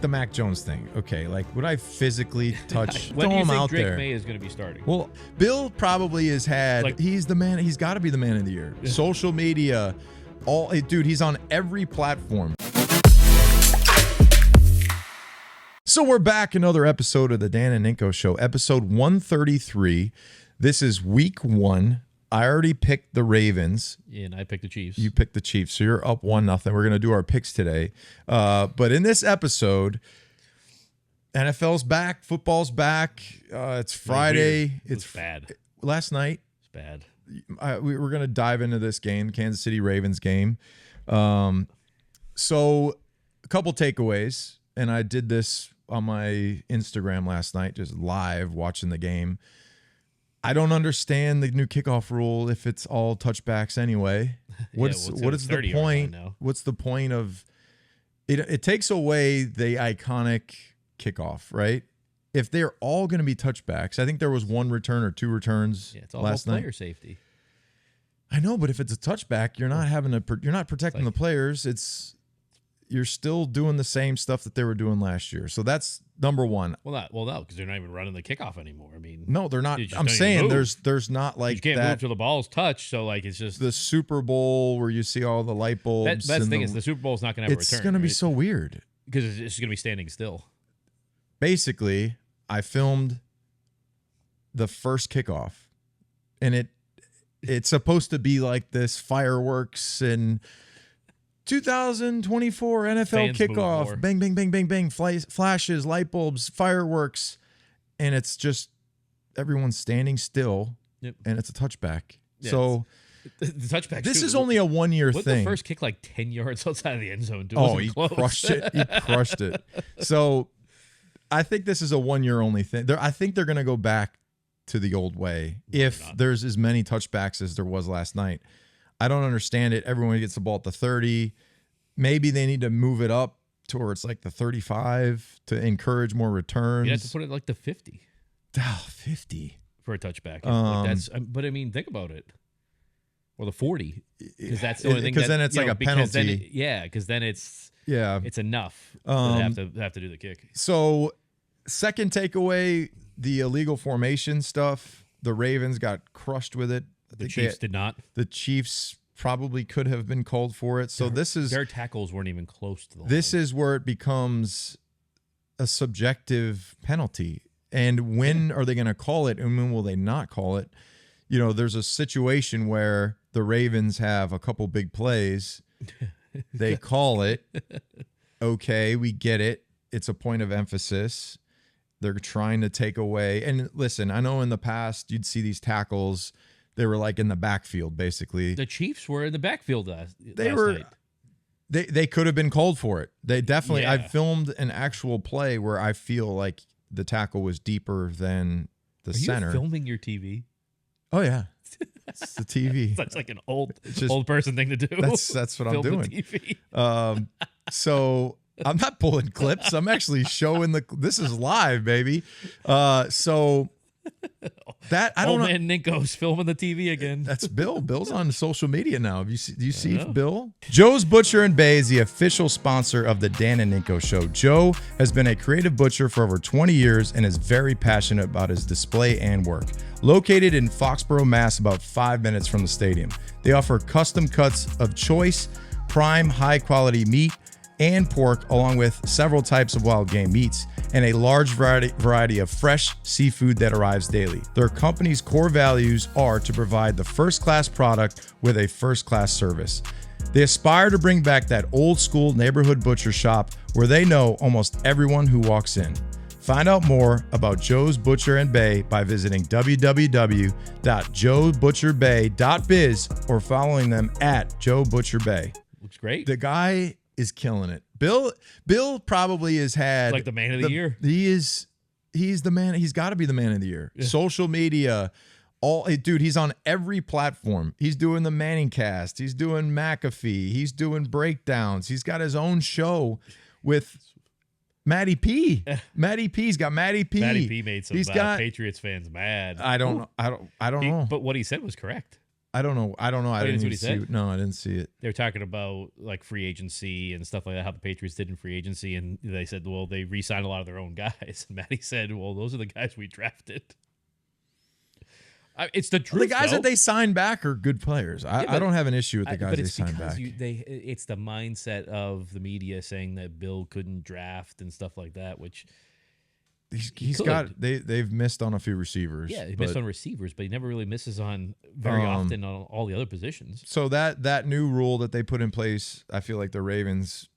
the Mac Jones thing. Okay, like would I physically touch? When throw do you him think out Drake there? May is going to be starting? Well, Bill probably has had. Like- he's the man. He's got to be the man of the year. Social media, dude. He's on every platform. So we're back, another episode of the Dan and Ninko Show, episode 133. This is week 1. I already picked the Ravens. Yeah, and I picked the Chiefs. You picked the Chiefs, so you're up 1-0. We're going to do our picks today. But in this episode, NFL's back, football's back. It's Friday. It's bad. Last night. It's bad. We were going to dive into this game, Kansas City Ravens game. So a couple takeaways, and I did this on my Instagram last night, just live watching the game. I don't understand the new kickoff rule if it's all touchbacks anyway. What is the point? What's the point of it? It takes away the iconic kickoff, right? If they're all going to be touchbacks, I think there was one return or two returns it's all last about night. Player safety. I know, but if it's a touchback, you're not protecting the players. You're still doing the same stuff that they were doing last year. So that's number one. Well, no, because they're not even running the kickoff anymore. I mean, no, they're not. I'm saying there's not like you can't that, move till the ball's touched. So like it's just the Super Bowl where you see all the light bulbs. That's the thing is the Super Bowl's not going to have a return. It's going to be so weird because it's just going to be standing still. Basically, I filmed the first kickoff, and it's supposed to be like this fireworks and 2024 NFL Fans kickoff, bang, bang, bang, bang, bang, flashes, light bulbs, fireworks, and it's just everyone's standing still, and it's a touchback. Yeah, so the touchback. This is only a 1-year thing. The first kick like 10 yards outside of the end zone. He crushed it. He crushed it. So I think this is a 1-year only thing. I think they're going to go back to the old way if there's as many touchbacks as there was last night. I don't understand it. Everyone gets the ball at the 30. Maybe they need to move it up to where it's like the 35 to encourage more returns. You have to put it like the 50. 50 for a touchback. But I mean, think about it. Or the 40, because that's the only thing. Because then it's like a penalty. Because then it's enough to have to do the kick. So, second takeaway, the illegal formation stuff. The Ravens got crushed with it. The Chiefs did not. The Chiefs probably could have been called for it. So their tackles weren't even close to the line. This is where it becomes a subjective penalty. And when are they going to call it, and when will they not call it? You know, there's a situation where the Ravens have a couple big plays. They call it. Okay, we get it. It's a point of emphasis. They're trying to take away. And listen, I know in the past you'd see these tackles. They were like in the backfield, basically. The Chiefs were in the backfield last night. They could have been called for it. They definitely. Yeah. I filmed an actual play where I feel like the tackle was deeper than the center. Are you filming your TV? Oh yeah, it's the TV. That's like an old person thing to do. That's what I'm doing. The TV. So I'm not pulling clips. I'm actually showing this is live, baby. So. That I don't know. Old man Ninko's filming the TV again. That's Bill. Bill's on social media now. Do you see Bill? Joe's Butcher and Bay is the official sponsor of the Dan and Ninko Show. Joe has been a creative butcher for over 20 years and is very passionate about his display and work. Located in Foxborough, Mass, about 5 minutes from the stadium, they offer custom cuts of choice, prime, high-quality meat and pork, along with several types of wild game meats and a large variety of fresh seafood that arrives daily. Their company's core values are to provide the first-class product with a first-class service. They aspire to bring back that old-school neighborhood butcher shop where they know almost everyone who walks in. Find out more about Joe's Butcher and Bay by visiting www.joebutcherbay.biz or following them at Joe Butcher Bay. Looks great. The guy is killing it. Bill probably has had like the man of the year. He's the man. He's got to be the man of the year. Yeah. Social media, he's on every platform. He's doing the Manning cast. He's doing McAfee. He's doing breakdowns. He's got his own show with Matty P. Matty P's got Matty P. Matty P made some Patriots fans mad. I don't know. But what he said was correct. I don't know. I didn't even see it. No, I didn't see it. They were talking about like free agency and stuff like that, how the Patriots did in free agency, and they said, well, they re-signed a lot of their own guys. And Matty said, well, those are the guys we drafted. It's the truth. The guys that they signed back are good players. I don't have an issue with the guys they signed back. It's the mindset of the media saying that Bill couldn't draft and stuff like that, which he's got. They've missed on a few receivers. Yeah, he missed on receivers, but he never really misses on very often on all the other positions. So that new rule that they put in place, I feel like the Ravens,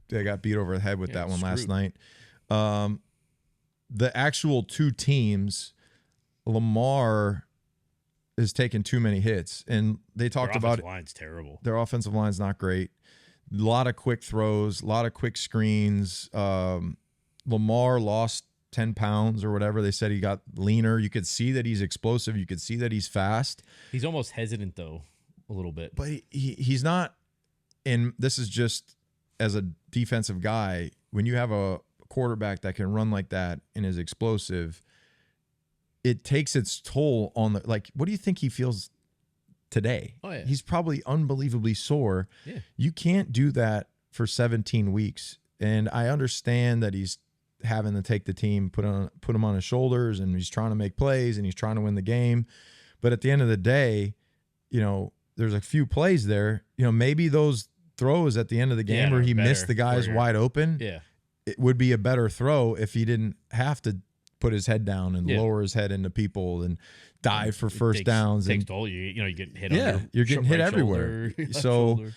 they got beat over the head with that one last night. The actual two teams, Lamar is taking too many hits, and they talked about their offensive line's terrible. Their offensive line's not great. A lot of quick throws, a lot of quick screens. Lamar lost 10 pounds or whatever. They said he got leaner. You could see that he's explosive. You could see that he's fast. He's almost hesitant though, a little bit. But he's not. And this is just as a defensive guy, when you have a quarterback that can run like that and is explosive, it takes its toll on the, like, what do you think he feels today? Oh, yeah. He's probably unbelievably sore. Yeah. You can't do that for 17 weeks. And I understand that he's having to take the team, put him on his shoulders, and he's trying to make plays and he's trying to win the game. But at the end of the day, you know, there's a few plays there, you know, maybe those throws at the end of the game where he missed the guys wide open. Yeah. It would be a better throw if he didn't have to put his head down and lower his head into people and dive for first downs. Takes toll. You get hit. You're getting hit everywhere. Shoulder, so shoulder.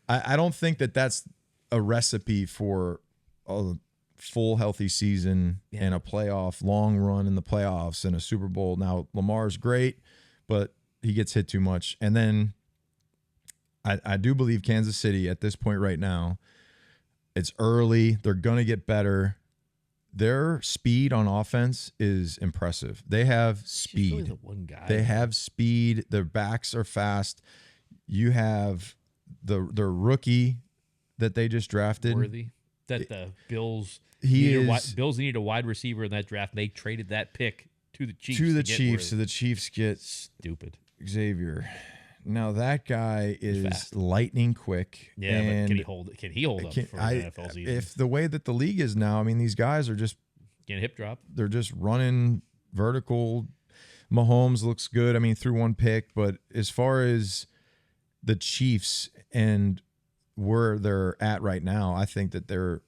I don't think that that's a recipe for a full healthy season and a playoff long run in the playoffs and a Super Bowl. Now Lamar's great, but he gets hit too much. And then I do believe Kansas City at this point right now, it's early. They're going to get better. Their speed on offense is impressive. They have speed. Really the one guy. They have speed. Their backs are fast. You have their rookie that they just drafted. Worthy. That the Bills Bills needed a wide receiver in that draft. They traded that pick to the Chiefs. So the Chiefs get stupid Xavier. Now that guy is lightning quick. Yeah, and but can he hold up for the NFL season? If the way that the league is now, I mean, these guys are just getting hip drop. They're just running vertical. Mahomes looks good. I mean, threw one pick, but as far as the Chiefs and where they're at right now, I think that they're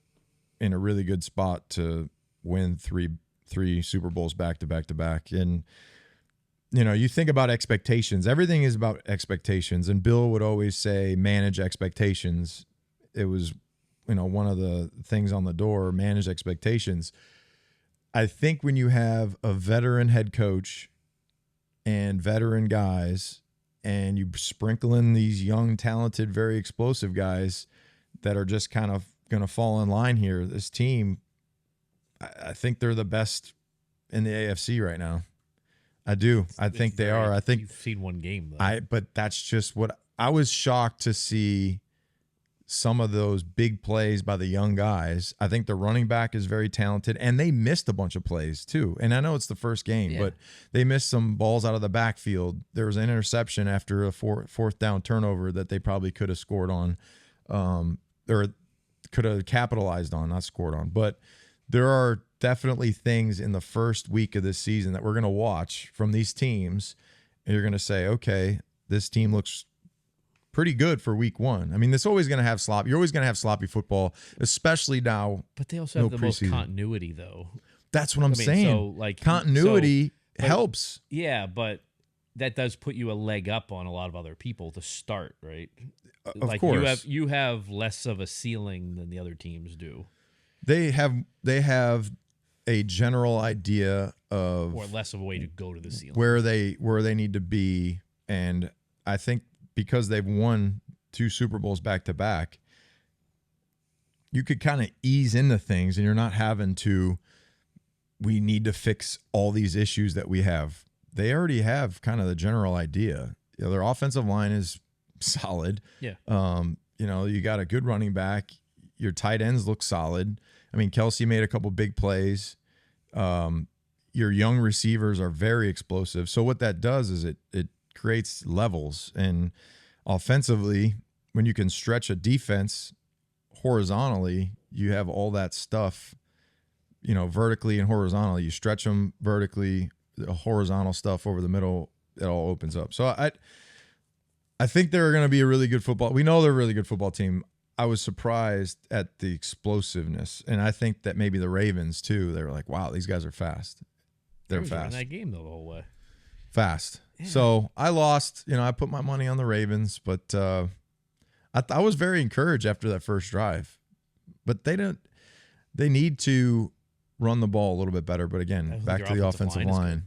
in a really good spot to win three Super Bowls back to back to back. And you know, you think about expectations. Everything is about expectations. And Bill would always say, manage expectations. It was, you know, one of the things on the door, manage expectations. I think when you have a veteran head coach and veteran guys, and you sprinkle in these young, talented, very explosive guys that are just kind of going to fall in line here, this team, I think they're the best in the AFC right now. I do. I think they are. I think you've seen one game though. But that's just what I was shocked to see. Some of those big plays by the young guys. I think the running back is very talented, and they missed a bunch of plays too. And I know it's the first game, but they missed some balls out of the backfield. There was an interception after a fourth down turnover that they probably could have scored on, or could have capitalized on, not scored on. But there are definitely things in the first week of this season that we're going to watch from these teams, and you're going to say, okay, this team looks pretty good for week one. I mean, it's always going to have sloppy. You're always going to have sloppy football, especially now. But they also have the most continuity, though. That's what I'm saying. So, like, continuity helps. Yeah, but that does put you a leg up on a lot of other people to start, right? Of course, you have less of a ceiling than the other teams do. They have a general idea of, or less of a way to go to the ceiling, where they need to be, and I think because they've won 2 Super Bowls back to back, you could kind of ease into things, and you're not having to. We need to fix all these issues that we have. They already have kind of the general idea. You know, their offensive line is solid. Yeah. You know, you got a good running back. Your tight ends look solid. I mean, Kelsey made a couple big plays. Your young receivers are very explosive. So what that does is it creates levels. And offensively, when you can stretch a defense horizontally, you have all that stuff, vertically and horizontally. You stretch them vertically, the horizontal stuff over the middle, it all opens up. So I think they're going to be a really good football. We know they're a really good football team. I was surprised at the explosiveness, and I think that maybe the Ravens too. They were like, "Wow, these guys are fast. They're fast." That game the whole way. Fast. Yeah. So I lost. I put my money on the Ravens, but I was very encouraged after that first drive. But they need to run the ball a little bit better. But again, back to the offensive line.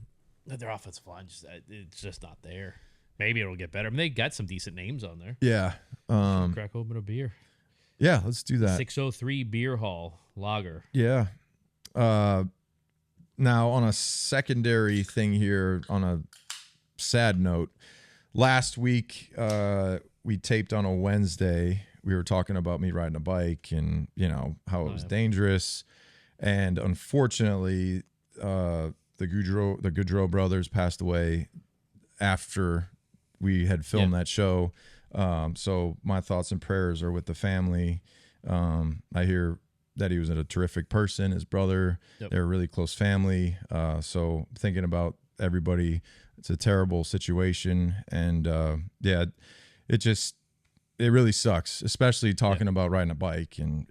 Their offensive line it's just not there. Maybe it'll get better. I mean, they got some decent names on there. Yeah. Crack open a beer. Yeah, let's do that. 603 Beer Hall Lager. Yeah. Now, on a secondary thing here, on a sad note, last week we taped on a Wednesday. We were talking about me riding a bike and, how it was dangerous. And unfortunately, the Goudreau brothers passed away after we had filmed that show. So my thoughts and prayers are with the family. I hear that he was a terrific person, his brother. Yep. They're a really close family. So thinking about everybody, it's a terrible situation. And it really sucks, especially talking about riding a bike. And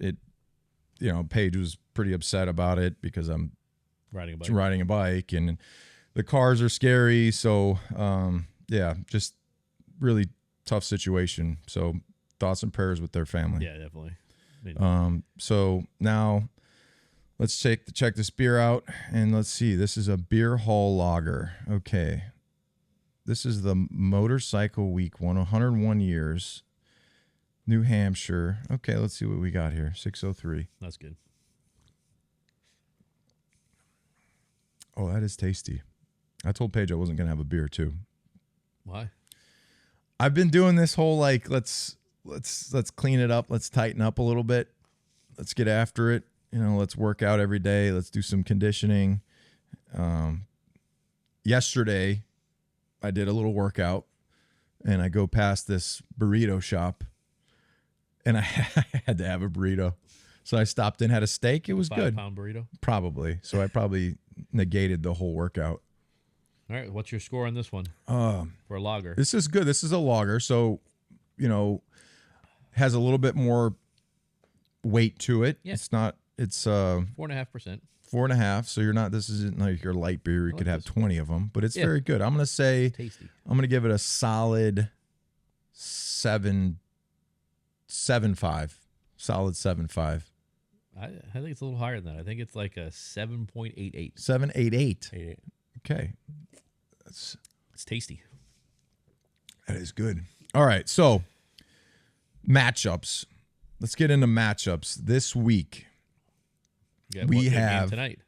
Paige was pretty upset about it because I'm riding a bike and the cars are scary. So, just really tough situation. So thoughts and prayers with their family. Yeah, definitely. So now let's check this beer out, and let's see. This is a Beer Hall Lager. Okay. This is the Motorcycle Week 101 years. New Hampshire. Okay, let's see what we got here. 603. That's good. Oh, that is tasty. I told Paige I wasn't going to have a beer too. Why? I've been doing this whole let's clean it up, let's tighten up a little bit, let's get after it. Let's work out every day. Let's do some conditioning. Yesterday, I did a little workout, and I go past this burrito shop, and I had to have a burrito. So I stopped and had a steak. It was good. 5-pound burrito? Probably. So I probably negated the whole workout. All right, what's your score on this one for a lager? This is good. This is a lager, so has a little bit more weight to it. Yeah. It's 4.5%. 4.5. So you're not. This isn't like your light beer. You could have 20 of them, but it's very good. I'm gonna say tasty. I'm gonna give it a solid 7.5. Solid 7.5. I think it's a little higher than that. I think it's like a 7.88. 7.88. Okay. It's tasty. That is good. All right. So matchups. Let's get into matchups this week. We have tonight.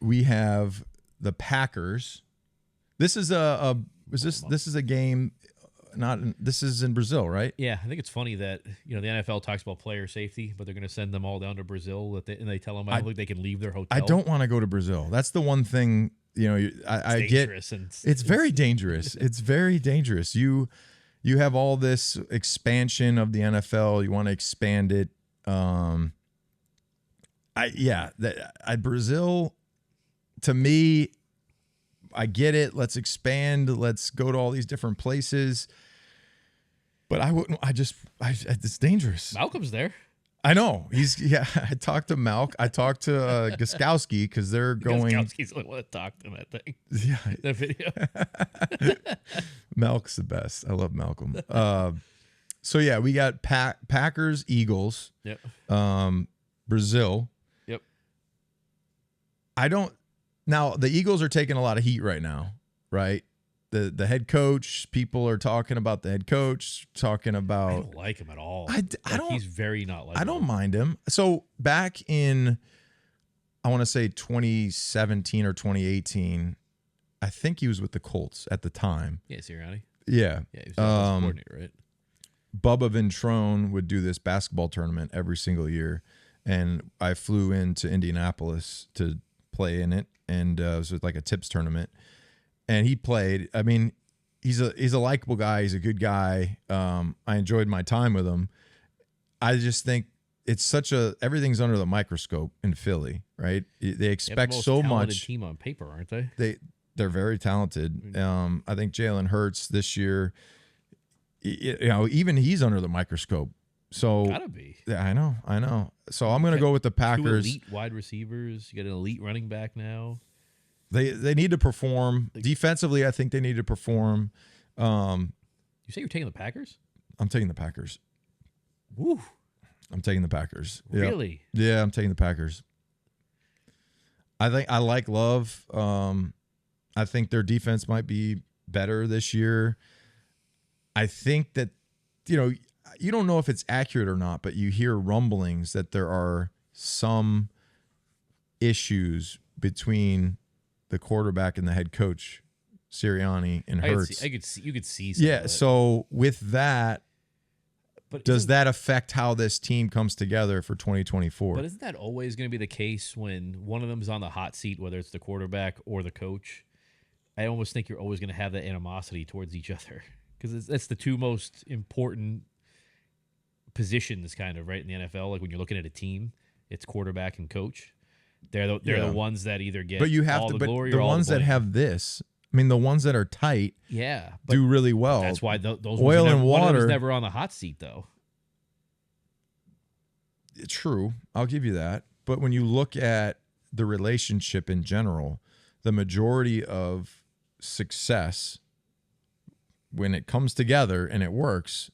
We have the Packers. This is this is a game. This is in Brazil, right? Yeah, I think it's funny that the NFL talks about player safety, but they're going to send them all down to Brazil, and they tell them they can leave their hotel. I don't want to go to Brazil. That's the one thing I get. It's very dangerous. It's very dangerous. You have all this expansion of the NFL. You want to expand it. Brazil, to me, I get it. Let's expand. Let's go to all these different places. But I wouldn't. It's dangerous. Malcolm's there. I know. I talked to Malk. I talked to Gostkowski because they're going. Gostkowski's the one that talked to him, I think. Yeah. That video. Malk's the best. I love Malcolm. So yeah, we got Packers, Eagles. Yep. Brazil. Yep. Now the Eagles are taking a lot of heat right now, right? The head coach, people are talking about the head coach, talking about. I don't like him at all. I don't. He's very not like. I don't mind him. So back in, I want to say 2017 or 2018, I think he was with the Colts at the time. Yeah, Sirianni. Yeah. Yeah, he was the coordinator, right? Bubba Ventrone would do this basketball tournament every single year, and I flew into Indianapolis to play in it, and it was like a tips tournament. And he played. I mean, he's a likable guy. He's a good guy. I enjoyed my time with him. I just think it's everything's under the microscope in Philly, right? They expect the most so talented much. team on paper, aren't they? They're very talented. I think Jalen Hurts this year, even he's under the microscope. So Gotta be. Yeah, I know. So I'm gonna go with the Packers. 2 elite wide receivers. You got an elite running back now. They need to perform defensively. I think they need to perform. You say you're taking the Packers? I'm taking the Packers. Woo. I'm taking the Packers. Really? Yep. Yeah, I'm taking the Packers. I think I like Love. I think their defense might be better this year. I think that, you don't know if it's accurate or not, but you hear rumblings that there are some issues between the quarterback and the head coach, Sirianni and Hurts. You could see some Yeah, of it. so with that, But does that affect how this team comes together for 2024? But isn't that always going to be the case when one of them's on the hot seat, whether it's the quarterback or the coach? I almost think you're always going to have that animosity towards each other because that's the two most important positions, kind of, right, in the NFL. Like when you're looking at a team, it's quarterback and coach. They're the ones that either get all the glory or all the ones that have this. I mean, the ones that are tight, do really well. That's why those oil and one of water them's never on the hot seat, though. True, I'll give you that. But when you look at the relationship in general, the majority of success, when it comes together and it works,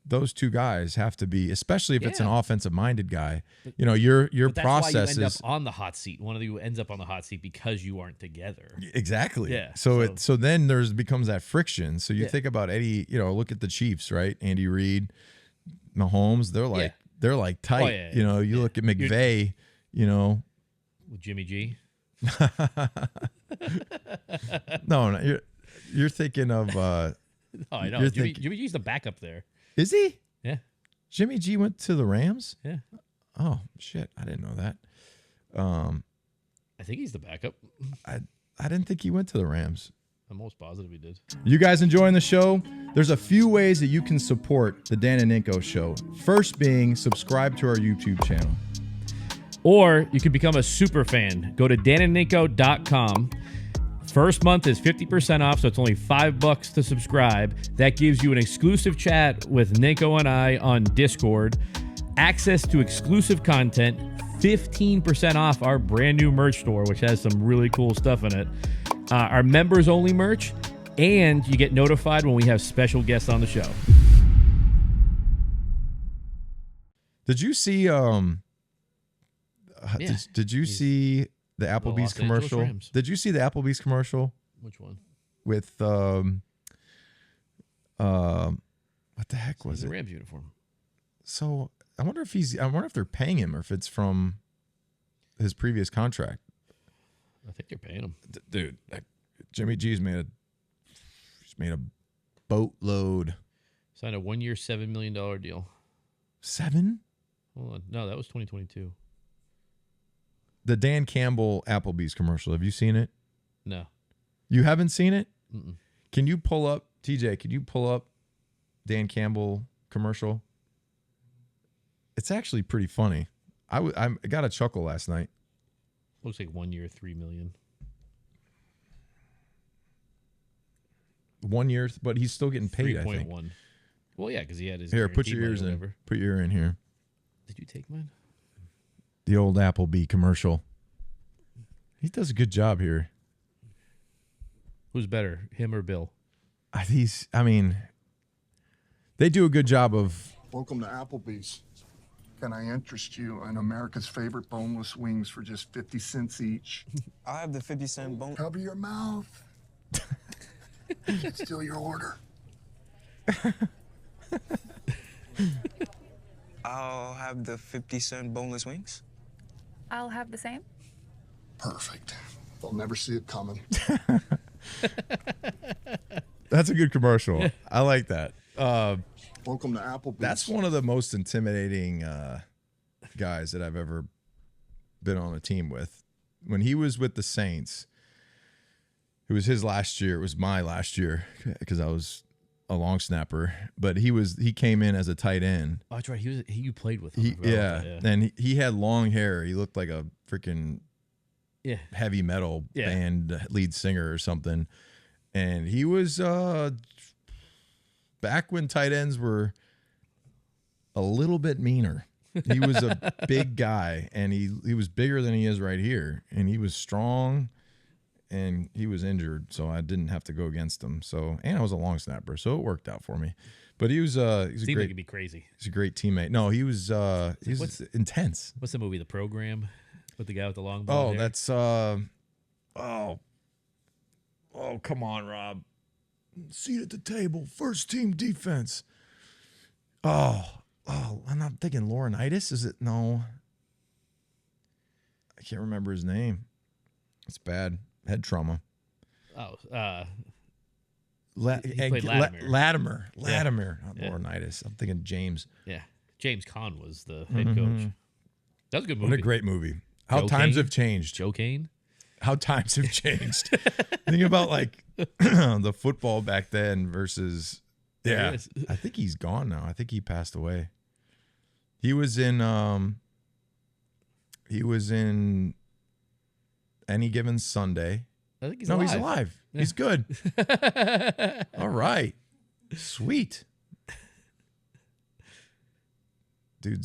those two guys have to be, especially if it's an offensive-minded guy. Your but that's process why you end is up on the hot seat. One of you ends up on the hot seat because you aren't together. Exactly. Yeah. So then becomes that friction. So you think about Eddie. Look at the Chiefs, right? Andy Reid, Mahomes. They're like tight. Oh, yeah. You look at McVay. With Jimmy G. No, you're thinking of. Oh, I know. Jimmy G's the backup there. Is he? Yeah. Jimmy G went to the Rams? Yeah. Oh, shit. I didn't know that. I think he's the backup. I didn't think he went to the Rams. I'm most positive he did. You guys enjoying the show? There's a few ways that you can support the Dan and Ninko Show. First being subscribe to our YouTube channel. Or you can become a super fan. Go to danandninko.com. First month is 50% off, so it's only $5 to subscribe. That gives you an exclusive chat with Ninko and I on Discord, access to exclusive content, 15% off our brand new merch store, which has some really cool stuff in it, our members only merch, and you get notified when we have special guests on the show. Did you see did you see the Applebee's commercial? Did you see the Applebee's commercial? Which one? With what the heck was it? Rams uniform. So I wonder if they're paying him or if it's from his previous contract. I think they're paying him. Dude, Jimmy G's made a boatload. Signed a 1-year, $7 million deal. 7? Hold on. No, that was 2022. The Dan Campbell Applebee's commercial. Have you seen it? No. You haven't seen it? Mm-mm. Can you pull up, TJ, can you pull up Dan Campbell commercial? It's actually pretty funny. I got a chuckle last night. Looks like 1 year, $3 million. 1 year, but he's still getting paid, I think. 3.1. Well, yeah, because he had his Here, put your ears in. Put your ear in here. Did you take mine? The old Applebee commercial. He does a good job here. Who's better, him or Bill? They do a good job of... Welcome to Applebee's. Can I interest you in America's favorite boneless wings for just 50 cents each? I have the 50-cent bone. Cover your mouth. Can't steal your order. I'll have the 50-cent boneless wings. I'll have the same. Perfect. They'll never see it coming. That's a good commercial. I like that. Welcome to Applebee's. That's one of the most intimidating guys that I've ever been on a team with. When he was with the Saints, It was his last year. It was my last year because I was a long snapper. But he came in as a tight end. Oh, that's right. You played with him. And he had long hair. He looked like a freaking heavy metal band lead singer or something. And he was back when tight ends were a little bit meaner. He was a big guy, and he was bigger than he is right here, and he was strong, and he was injured, so I didn't have to go against him. So, and I was a long snapper, so it worked out for me. But he's a great. Could be crazy. He's a great teammate. No, he was intense. What's the movie? The Program with the guy with the long blonde hair? That's come on, Rob. Seat at the table, first team defense. I'm not thinking Laurinaitis. Is it? No. I can't remember his name. It's bad. Head trauma. Oh, he played Latimer. Latimer, not Laurinaitis. I'm thinking James. Yeah. James Caan was the head coach. That was a good movie. What a great movie. How times have changed. Joe Kane. How times have changed. Think about like the football back then versus I think he's gone now. I think he passed away. He was in Any Given Sunday. I think he's alive. He's alive. Yeah. He's good. All right. Sweet. Dude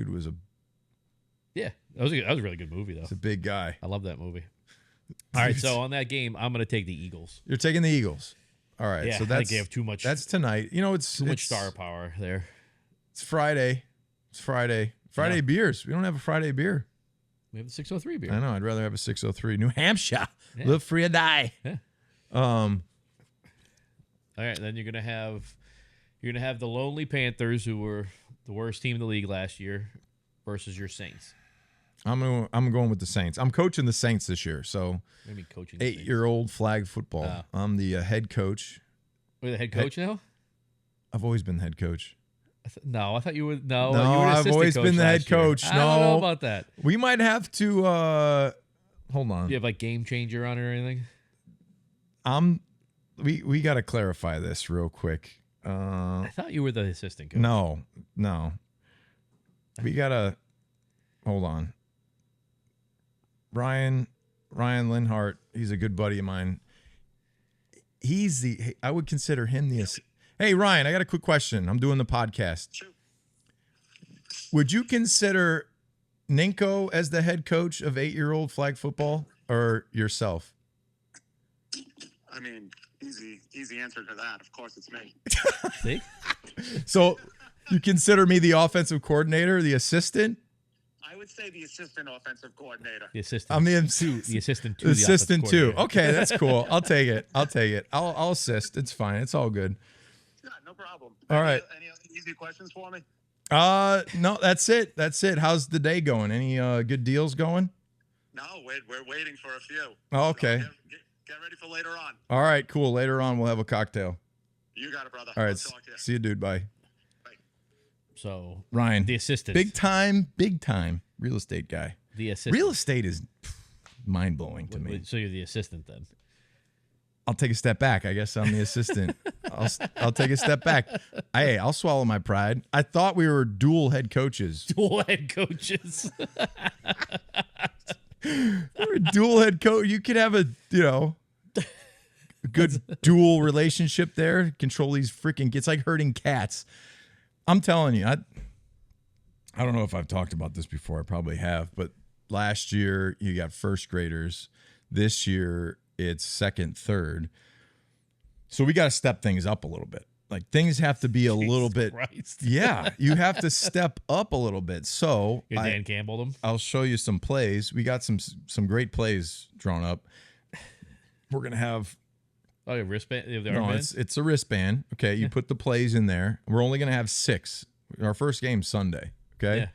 was a that was a really good movie though. He's a big guy. I love that movie. All right, so on that game, I'm going to take the Eagles. You're taking the Eagles. All right, yeah, so I think they have too much. That's tonight. It's too much star power there. It's Friday. It's Friday. Friday beers. We don't have a Friday beer. We have the 603 beer. I know. I'd rather have a 603. New Hampshire. Live free or die. Yeah. All right, then you're gonna have the Lonely Panthers, who were the worst team in the league last year, versus your Saints. I'm going with the Saints. I'm coaching the Saints this year. So, maybe coaching 8-year-old flag football. I'm the head coach. You're the head coach now? I've always been the head coach. I thought you were. No, you were I've always been the head coach. I don't know about that. We might have to. Hold on. Do you have like game changer on it or anything? We got to clarify this real quick. I thought you were the assistant coach. No. We gotta hold on. Ryan Linhart, he's a good buddy of mine. I would consider him the. Hey Ryan, I got a quick question. I'm doing the podcast. Sure. Would you consider Ninko as the head coach of 8-year-old flag football, or yourself? I mean, easy answer to that. Of course, it's me. See? So you consider me the offensive coordinator, the assistant? I would say the assistant offensive coordinator. The assistant. I'm the assistant to the assistant too. Okay, that's cool. I'll take it. I'll assist. It's fine. It's all good. Yeah, no problem. All right. Any other easy questions for me? No, that's it. How's the day going? Any good deals going? No, we're waiting for a few. Oh, okay. So get ready for later on. All right, cool. Later on, we'll have a cocktail. You got it, brother. All right. I'll talk to you. See you, dude. Bye. So Ryan, the assistant, big time real estate guy. The assistant. Real estate is mind blowing to me. So you're the assistant then? I'll take a step back. I guess I'm the assistant. I'll take a step back. I'll swallow my pride. I thought we were dual head coaches. Dual head coaches. We're a dual head coach. You could have a good dual relationship there. Control these freaking. It's like herding cats. I'm telling you, I don't know if I've talked about this before. I probably have, but last year you got first graders. This year it's second, third. So we got to step things up a little bit. Like things have to be a little bit. Yeah, you have to step up a little bit. So Dan Campbell them. I'll show you some plays. We got some great plays drawn up. We're gonna have. Oh, a wristband? No, it's a wristband. Okay, you put the plays in there. We're only going to have 6. Our first game's Sunday, okay? Yeah.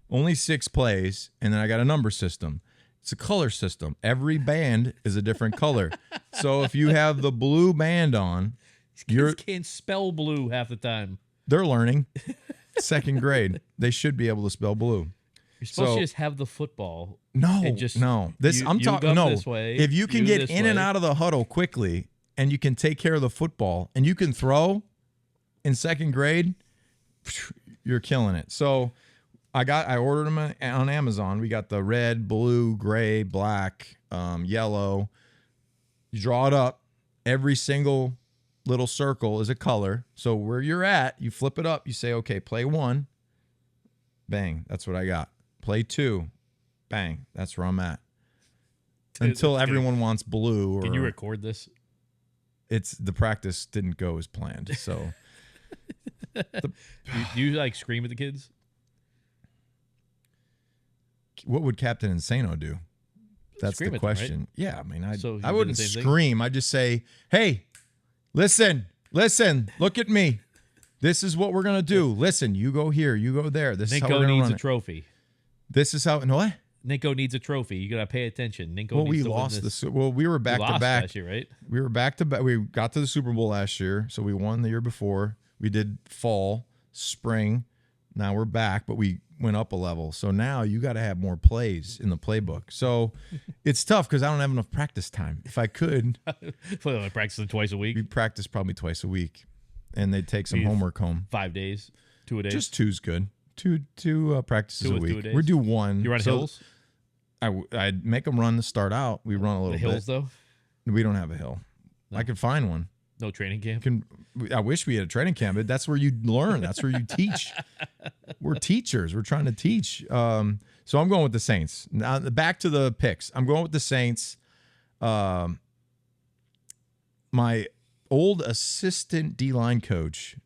Only 6 plays, and then I got a number system. It's a color system. Every band is a different color. So if you have the blue band on, you can't spell blue half the time. They're learning. Second grade. They should be able to spell blue. You're supposed to just have the football. No, and just no. This I'm you talking. go No, this way, if you can get this in and way. out of the huddle quickly, and you can take care of the football, and you can throw in second grade, you're killing it. So I ordered them on Amazon. We got the red, blue, gray, black, yellow. You draw it up. Every single little circle is a color. So where you're at, you flip it up. You say, okay, play 1. Bang. That's what I got. Play 2. Bang. That's where I'm at. Until everyone wants blue. Or Can you record this? It's the practice didn't go as planned. So Do you like scream at the kids? what would Captain Insano do? That's Scream the at them, right? question. Yeah, I mean, So you I do wouldn't the same thing? scream. I'd just say, hey, listen, look at me. This is what we're going to do. Listen, you go here, you go there. This is how we're Ninko going to needs run a it. trophy. This is how, no, what? Ninko needs a trophy. You gotta pay attention. Ninko Well, needs we to lost win the this. Well, we were You back to lost back. last year, right? We were back to back. We got to the Super Bowl last year, so we won the year before. We did fall, spring. Now we're back, but we went up a level. So now you got to have more plays in the playbook. So it's tough because I don't have enough practice time. If I could, Only practicing twice a week, we practice probably twice a week, and they'd take some We've- homework home. 5 days, 2 a day. Just 2's good. Two practices Two a with week. 2 days? We do 1. You run So hills? I'd make them run to start out. We run a little The hills bit. though? We don't have a hill. I could find one. No training camp. I wish we had a training camp, but that's where you learn. That's where you teach. We're teachers. We're trying to teach. So I'm going with the Saints. Now back to the picks. I'm going with the Saints. My old assistant D-line coach,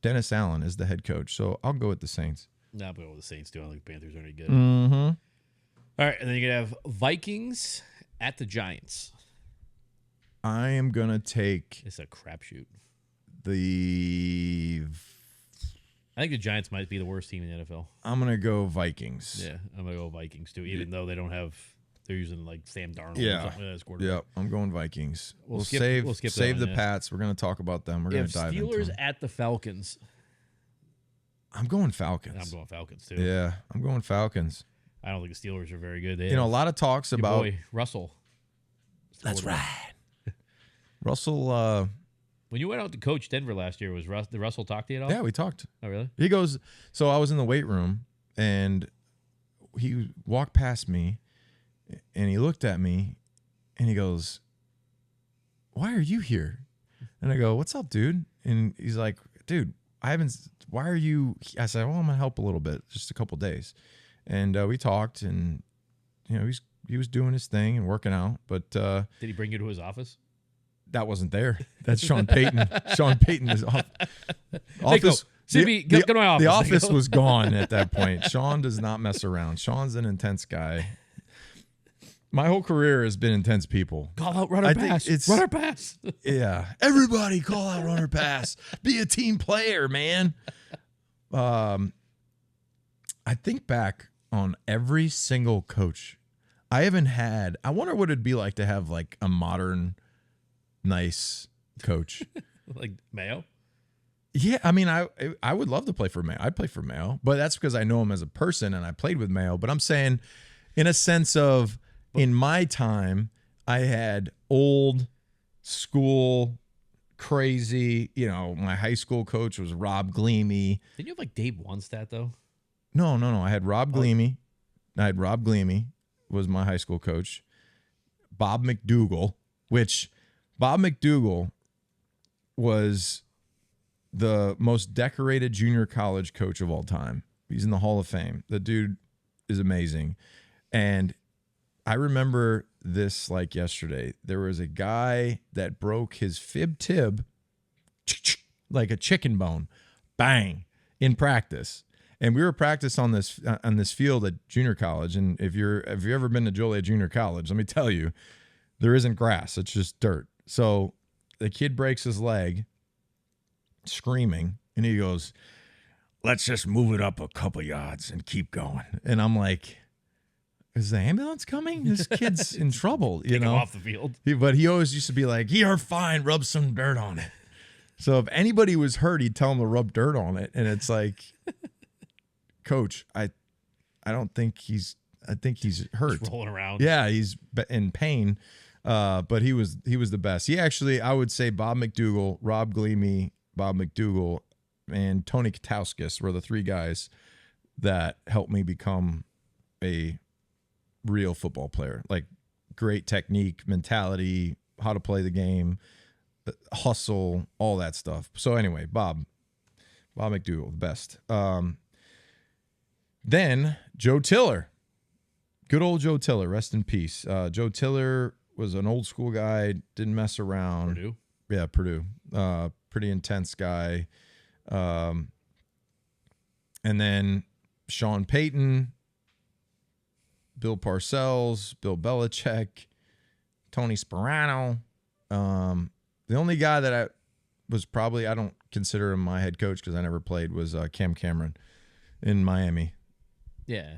Dennis Allen, is the head coach. So I'll go with the Saints. Nah, I'm going with the Saints too. I don't think the Panthers are any good. Mm-hmm. All right, and then you're gonna have Vikings at the Giants. I am going to take It's a crapshoot. I think the Giants might be the worst team in the NFL. I'm going to go Vikings. Yeah, I'm gonna go Vikings too. Even though they don't have, they're using like Sam Darnold. Or Yeah. something as quarterback. Yep, I'm going Vikings. We'll We'll skip save that the one, yeah. Pats. We're going to talk about them. We're You going have to dive into Steelers them. at the Falcons. I'm going Falcons. I'm going Falcons too. Yeah, I'm going Falcons. I don't think the Steelers are very good. They You know, a have lot of talks your about boy Russell. That's right. Russell. When you went out to coach Denver last year, did Russell talk to you at all? Yeah, we talked. Oh, really? He goes. So I was in the weight room, and he walked past me, and he looked at me, and he goes, "Why are you here?" And I go, "What's up, dude?" And he's like, "Dude, I haven't. Why are you?" I said, "Well, I'm gonna help a little bit, just a couple days." And we talked, and you know, he was doing his thing and working out, but Did he bring you to his office? that wasn't there. That's Sean Payton. Sean Payton is off. Office. CB, go to my office. The office was gone at that point. Sean does not mess around. Sean's an intense guy. My whole career has been intense people. Call out runner I think pass. it's- Runner pass. Yeah. Everybody call out runner pass. Be a team player, man. I think back on every single coach. I wonder what it'd be like to have like a modern, nice coach. Like Mayo? Yeah, I mean, I would love to play for Mayo. I'd play for Mayo, but that's because I know him as a person and I played with Mayo. But I'm saying, in a sense of, in my time, I had old school, crazy. You know, my high school coach was Rob Gleamy. Didn't you have like Dave Onstadt though? No. I had Rob Gleamy. Rob Gleamy was my high school coach. Bob McDougall, which Bob McDougall was the most decorated junior college coach of all time. He's in the Hall of Fame. The dude is amazing. And I remember this like yesterday. There was a guy that broke his fib tib like a chicken bone, bang, in practice. And we were practice on this field at junior college. And if you've ever been to Joliet Junior College, let me tell you, there isn't grass. It's just dirt. So the kid breaks his leg, screaming, and he goes, "Let's just move it up a couple yards and keep going." And I'm like, "Is the ambulance coming? This kid's in trouble." You Take him know, off the field. But he always used to be like, "You're fine. Rub some dirt on it." So if anybody was hurt, he'd tell him to rub dirt on it, and it's like, "Coach, I I think he's hurt. Just rolling around. Yeah, he's in pain. But he was the best. He actually, I would say Bob McDougall, Rob Gleamy, Bob McDougall, and Tony Katauskas were the three guys that helped me become a real football player. Like great technique, mentality, how to play the game, hustle, all that stuff. So anyway, Bob McDougall, the best. Then Joe Tiller. Good old Joe Tiller, rest in peace. Joe Tiller was an old school guy, didn't mess around. Purdue? Yeah, Purdue. Pretty intense guy. And then Sean Payton, Bill Parcells, Bill Belichick, Tony Sparano. The only guy that I don't consider him my head coach because I never played, was Cam Cameron in Miami. Yeah,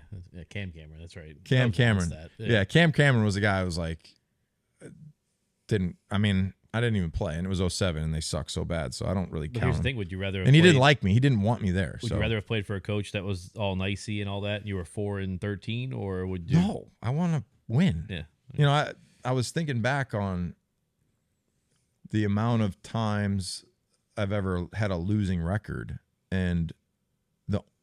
Cam Cameron. That's right. Cam Cameron. Yeah. Cam Cameron was the guy I was like, I didn't even play, and it was 2007, and they sucked so bad, so I don't really But count here's him. the thing: would you rather? Have And he played, didn't like me. He didn't want me there. Would so. you rather have played for a coach that was all nicey and all that, and you were 4-13, or would you? No, I want to win. Yeah. You know, I was thinking back on the amount of times I've ever had a losing record, and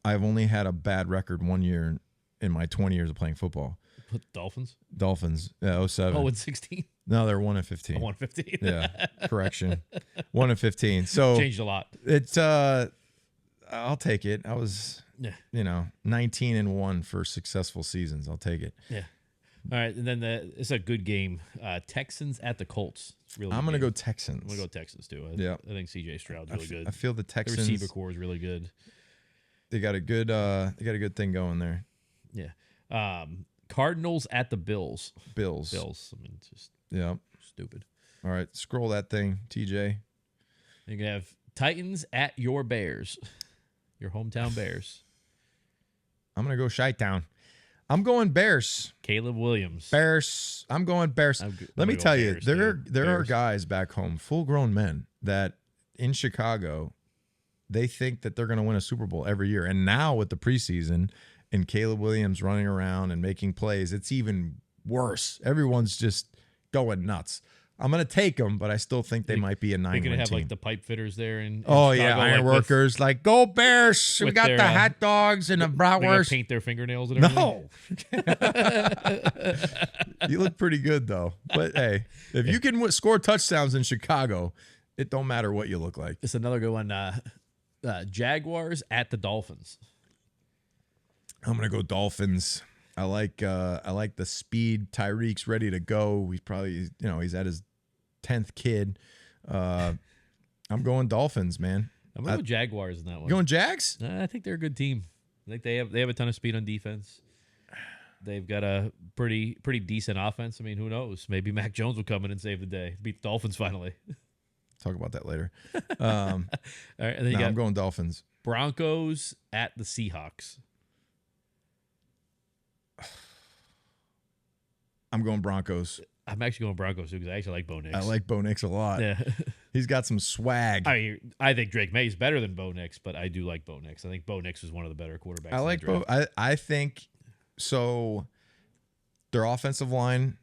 I've only had a bad record 1 year in my 20 years of playing football. Dolphins. Yeah, 2007. Oh, in 16. No, they're 1-15. 1-15. Yeah, correction. 1-15. So Changed a lot. it's I'll take it. I was 19-1 for successful seasons. I'll take it. Yeah. All right, and then it's a good game. Texans at the Colts. Really, I'm gonna go Texans. I'm gonna go Texans too. Yeah. I think CJ Stroud's really good. I feel the The Texans. receiver core is really good. They got a good thing going there. Yeah. Cardinals at the Bills. Bills. I mean, it's just Yeah. stupid. All right, scroll that thing, TJ. You can have Titans at your Bears, your hometown Bears. I'm gonna go Chi-Town. I'm going Bears. Caleb Williams. Bears. I'm going Bears. I'm Let me gonna go tell you, Bears, there dude. are Bears. guys back home, full-grown men, that in Chicago, they think that they're going to win a Super Bowl every year. And now with the preseason and Caleb Williams running around and making plays, it's even worse. Everyone's just going nuts. I'm going to take them, but I still think they might be a 9-win They're gonna have team. like the pipe fitters there in Oh, Chicago, yeah, like iron with- workers. Like, go Bears. We with got their, the hot dogs and the They're gonna bratwurst. paint their fingernails and everything. No. You look pretty good, though. But, hey, if you can score touchdowns in Chicago, it don't matter what you look like. It's another good one. Jaguars at the Dolphins. I'm going to go Dolphins. I like the speed. Tyreek's ready to go. He's probably, he's at his 10th kid. I'm going Dolphins, man. I'm gonna go Jaguars in that one. You going Jags? I think they're a good team. I think they have a ton of speed on defense. They've got a pretty decent offense. I mean, who knows? Maybe Mac Jones will come in and save the day, beat the Dolphins finally. Talk about that later. All right, and then you got I'm going Dolphins. Broncos at the Seahawks. I'm going Broncos. I'm actually going Broncos too because I actually like Bo Nix. I like Bo Nix a lot. Yeah. He's got some swag. I think Drake May is better than Bo Nix, but I do like Bo Nix. I think Bo Nix is one of the better quarterbacks. I like Bo. I think so. Their offensive line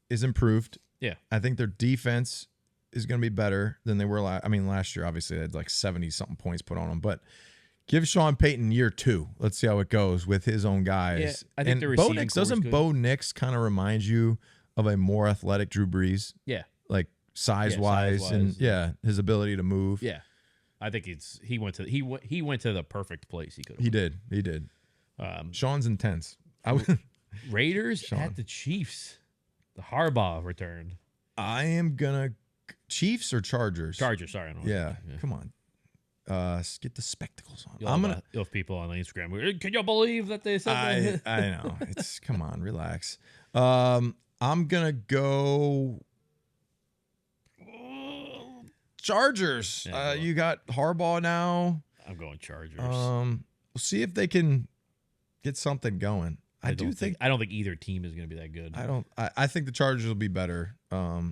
is improved. Yeah. I think their defense is going to be better than they were. Last year, obviously, they had like 70-something points put on them. But give Sean Payton year 2. Let's see how it goes with his own guys. Yeah, I think and the Bo receiving Nix, core is doesn't good. Bo Nix kind of remind you of a more athletic Drew Brees? Yeah. Like size-wise and size-wise. his ability to move. Yeah. I think he went to the perfect place he could have. He did. Sean's intense. Raiders Sean. at the Chiefs. The Harbaugh return. I am gonna Chiefs or Chargers? Chargers, sorry. I don't know. Yeah, come on. Get the spectacles on. I'm gonna have people on Instagram. Can you believe that they said that? I know. It's come on, relax. I'm gonna go Chargers. Yeah, You got Harbaugh now. I'm going Chargers. We'll see if they can get something going. I don't think either team is going to be that good. I think the Chargers will be better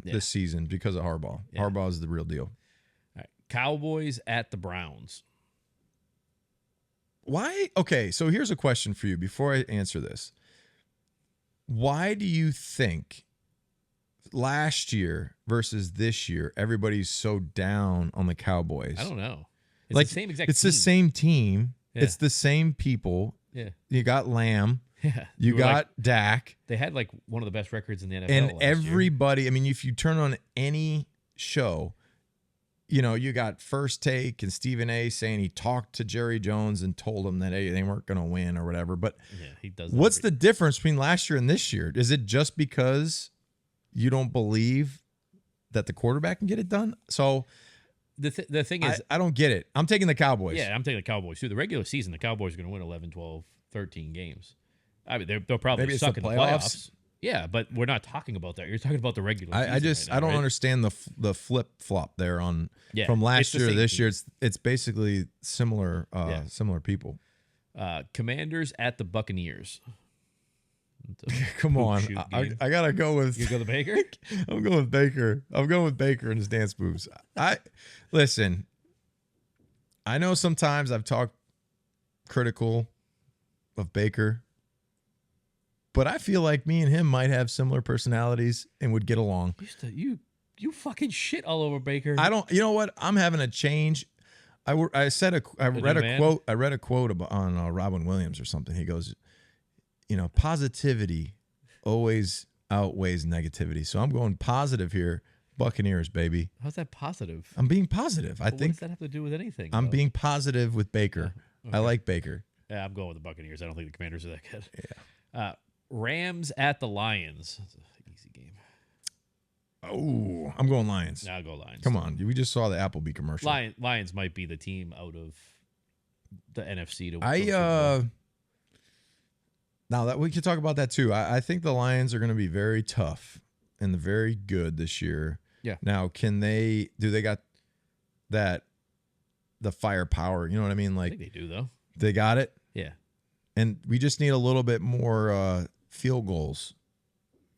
this season because of Harbaugh. Yeah. Harbaugh is the real deal. All right. Cowboys at the Browns. Why? Okay, so here's a question for you before I answer this. Why do you think last year versus this year, everybody's so down on the Cowboys? I don't know. It's like the same exact it's team. the same team. Yeah. It's the same people. Yeah. You got Lamb. Yeah. You were got like, Dak. they had like one of the best records in the NFL. And last year. everybody, I mean, if you turn on any show, you know, you got First Take and Stephen A saying he talked to Jerry Jones and told him that hey, they weren't going to win or whatever. But Yeah, he does. what's the difference between last year and this year? Is it just because you don't believe that the quarterback can get it done? So the thing is, I don't get it. I'm taking the Cowboys. yeah, I'm taking the Cowboys too. The regular season, the Cowboys are going to win 11, 12, 13 games. I mean, they'll probably Maybe it's suck the in the playoffs. playoffs. Yeah, but we're not talking about that. You're talking about the regular season. I just right now, I don't right? understand the flip flop there on Yeah, from it's last the year to same this team. year. It's basically similar similar people. Commanders at the Buccaneers. Come on, shoot I game. gotta go with You go the Baker? I'm going with Baker. I'm going with Baker and his dance moves. Listen. I know sometimes I've talked critical of Baker, but I feel like me and him might have similar personalities and would get along. You fucking shit all over Baker. I don't. You know what? I'm having a change. I read a quote. I read a quote on Robin Williams or something. He goes, you know, positivity always outweighs negativity. So I'm going positive here. Buccaneers, baby. How's that positive? I'm being positive. I What think does that have to do with anything? I'm though? being positive with Baker. I like Baker. Yeah, I'm going with the Buccaneers. I don't think the Commanders are that good. Yeah. Rams at the Lions. That's an easy game. Oh, I'm going Lions. Now I'll go Lions. Come on. We just saw the Applebee commercial. Lions might be the team out of the NFC to now that we could talk about that too. I think the Lions are going to be very tough and very good this year. Yeah. Now, do they got the firepower? You know what I mean? I Like think they do though. they got it. Yeah. And we just need a little bit more field goals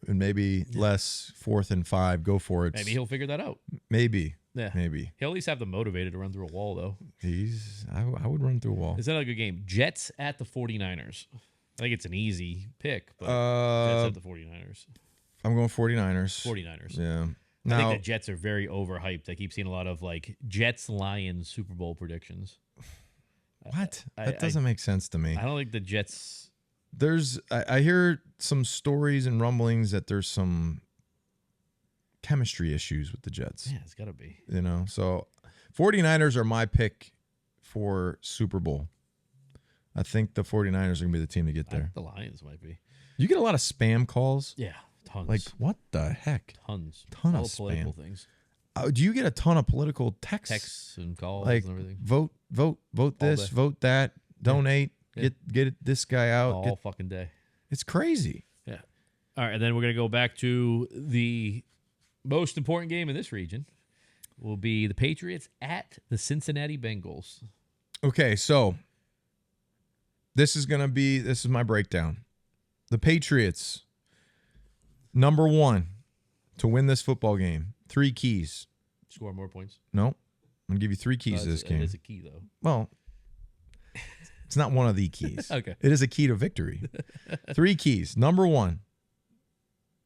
and maybe less 4th and 5. Go for it. Maybe he'll figure that out. Maybe. Yeah. Maybe. He'll at least have them motivated to run through a wall though. I would run through a wall. Is that a good game? Jets at the 49ers. I think it's an easy pick, but Jets at the 49ers. I'm going 49ers. 49ers. Yeah. I think Now, the Jets are very overhyped. I keep seeing a lot of like Jets-Lions Super Bowl predictions. what? That doesn't make sense to me. I don't think the Jets. I hear some stories and rumblings that there's some chemistry issues with the Jets. Yeah, it's got to be. You know, so 49ers are my pick for Super Bowl. I think the 49ers are going to be the team to get there. The Lions might be. You get a lot of spam calls. Yeah, tons. Like, what the heck? tons. Ton All of political spam. things. Do you get a ton of political texts? Texts and calls Like, and everything. vote this, day. vote that, donate, Yeah. get this guy out. All fucking day. It's crazy. Yeah. All right, and then we're going to go back to the most important game in this region. Will be the Patriots at the Cincinnati Bengals. Okay, so this is my breakdown. The Patriots, number 1 to win this football game. 3 keys. Score more points. No, I'm gonna give you 3 keys to this game. It is a key, though. Well, it's not one of the keys. Okay. It is a key to victory. 3 keys. Number 1,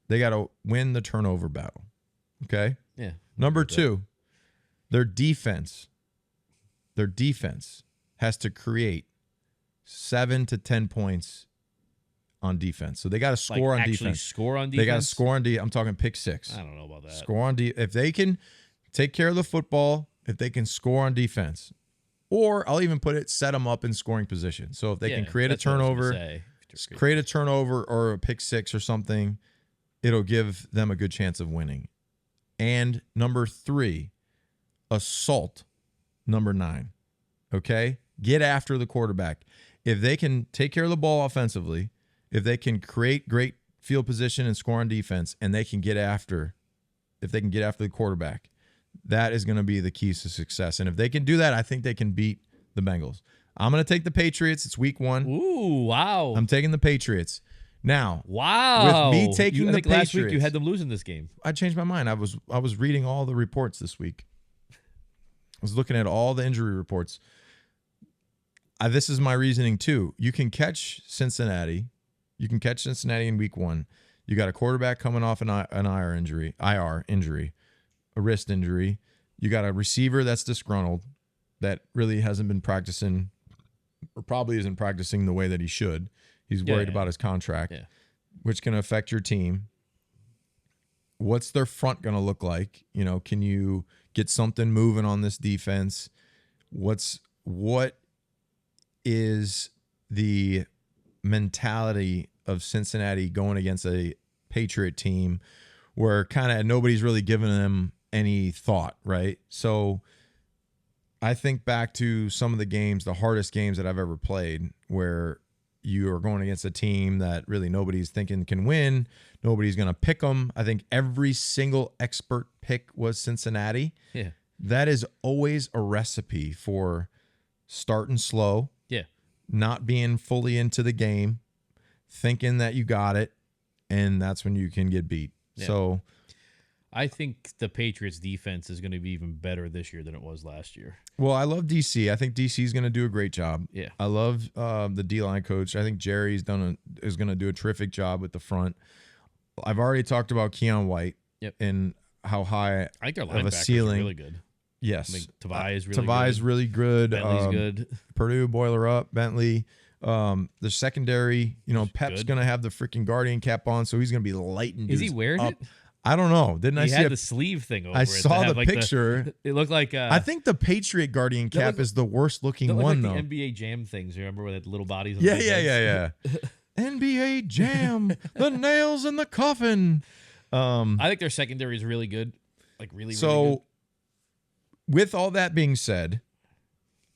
they got to win the turnover battle. Okay. Yeah. Number 2, their defense has to create 7 to 10 points on defense. So they got to score on actually defense. Score on defense. They got to score on I'm talking pick 6. I don't know about that. Score on if they can take care of the football, if they can score on defense. Or I'll even put it, set them up in scoring position. So if they can create a that's what I was gonna turnover, say. create a turnover or a pick 6 or something, it'll give them a good chance of winning. And number 3, assault number 9. Okay? Get after the quarterback. If they can take care of the ball offensively, if they can create great field position and score on defense, and if they can get after the quarterback, that is going to be the keys to success. And if they can do that, I think they can beat the Bengals. I'm going to take the Patriots. It's week 1. Ooh, wow. I'm taking the Patriots. Now, wow. with me taking I think the last week you Patriots- had them losing this game. I changed my mind. I was reading all the reports this week. I was looking at all the injury reports. this is my reasoning too. You can catch Cincinnati. You can catch Cincinnati in week 1. You got a quarterback coming off an IR injury, a wrist injury. You got a receiver that's disgruntled, that really hasn't been practicing, or probably isn't practicing the way that he should. He's worried about his contract, which can affect your team. What's their front going to look like? You know, can you get something moving on this defense? What is the mentality of Cincinnati going against a Patriot team where kind of nobody's really giving them any thought, right? So I think back to some of the games, the hardest games that I've ever played, where you are going against a team that really nobody's thinking can win. Nobody's going to pick them. I think every single expert pick was Cincinnati. Yeah. That is always a recipe for starting slow. Yeah. Not being fully into the game, thinking that you got it, and that's when you can get beat. Yeah. So I think the Patriots defense is going to be even better this year than it was last year. well, I love DC. I think DC is going to do a great job. Yeah. I love the D-line coach. I think Jerry's is going to do a terrific job with the front. I've already talked about Keon White and how high I think their of a linebackers ceiling. are really good. Yes. I think Tavai is really Tavai's good. really good. Bentley's good. Purdue, Boiler Up, Bentley. The secondary, Pep's good. going to have the freaking Guardian cap on, so he's going to be lighting Is he dudes wearing up. it? I don't know. Didn't I He see had a the sleeve thing over I it. saw that had, the like, picture. It looked like I think the Patriot Guardian cap is the worst looking one, though. like the NBA Jam things. You remember where they had little bodies? On Yeah, the yeah. NBA Jam, the nails in the coffin. I think their secondary is really good. Like really, So, really good. with all that being said,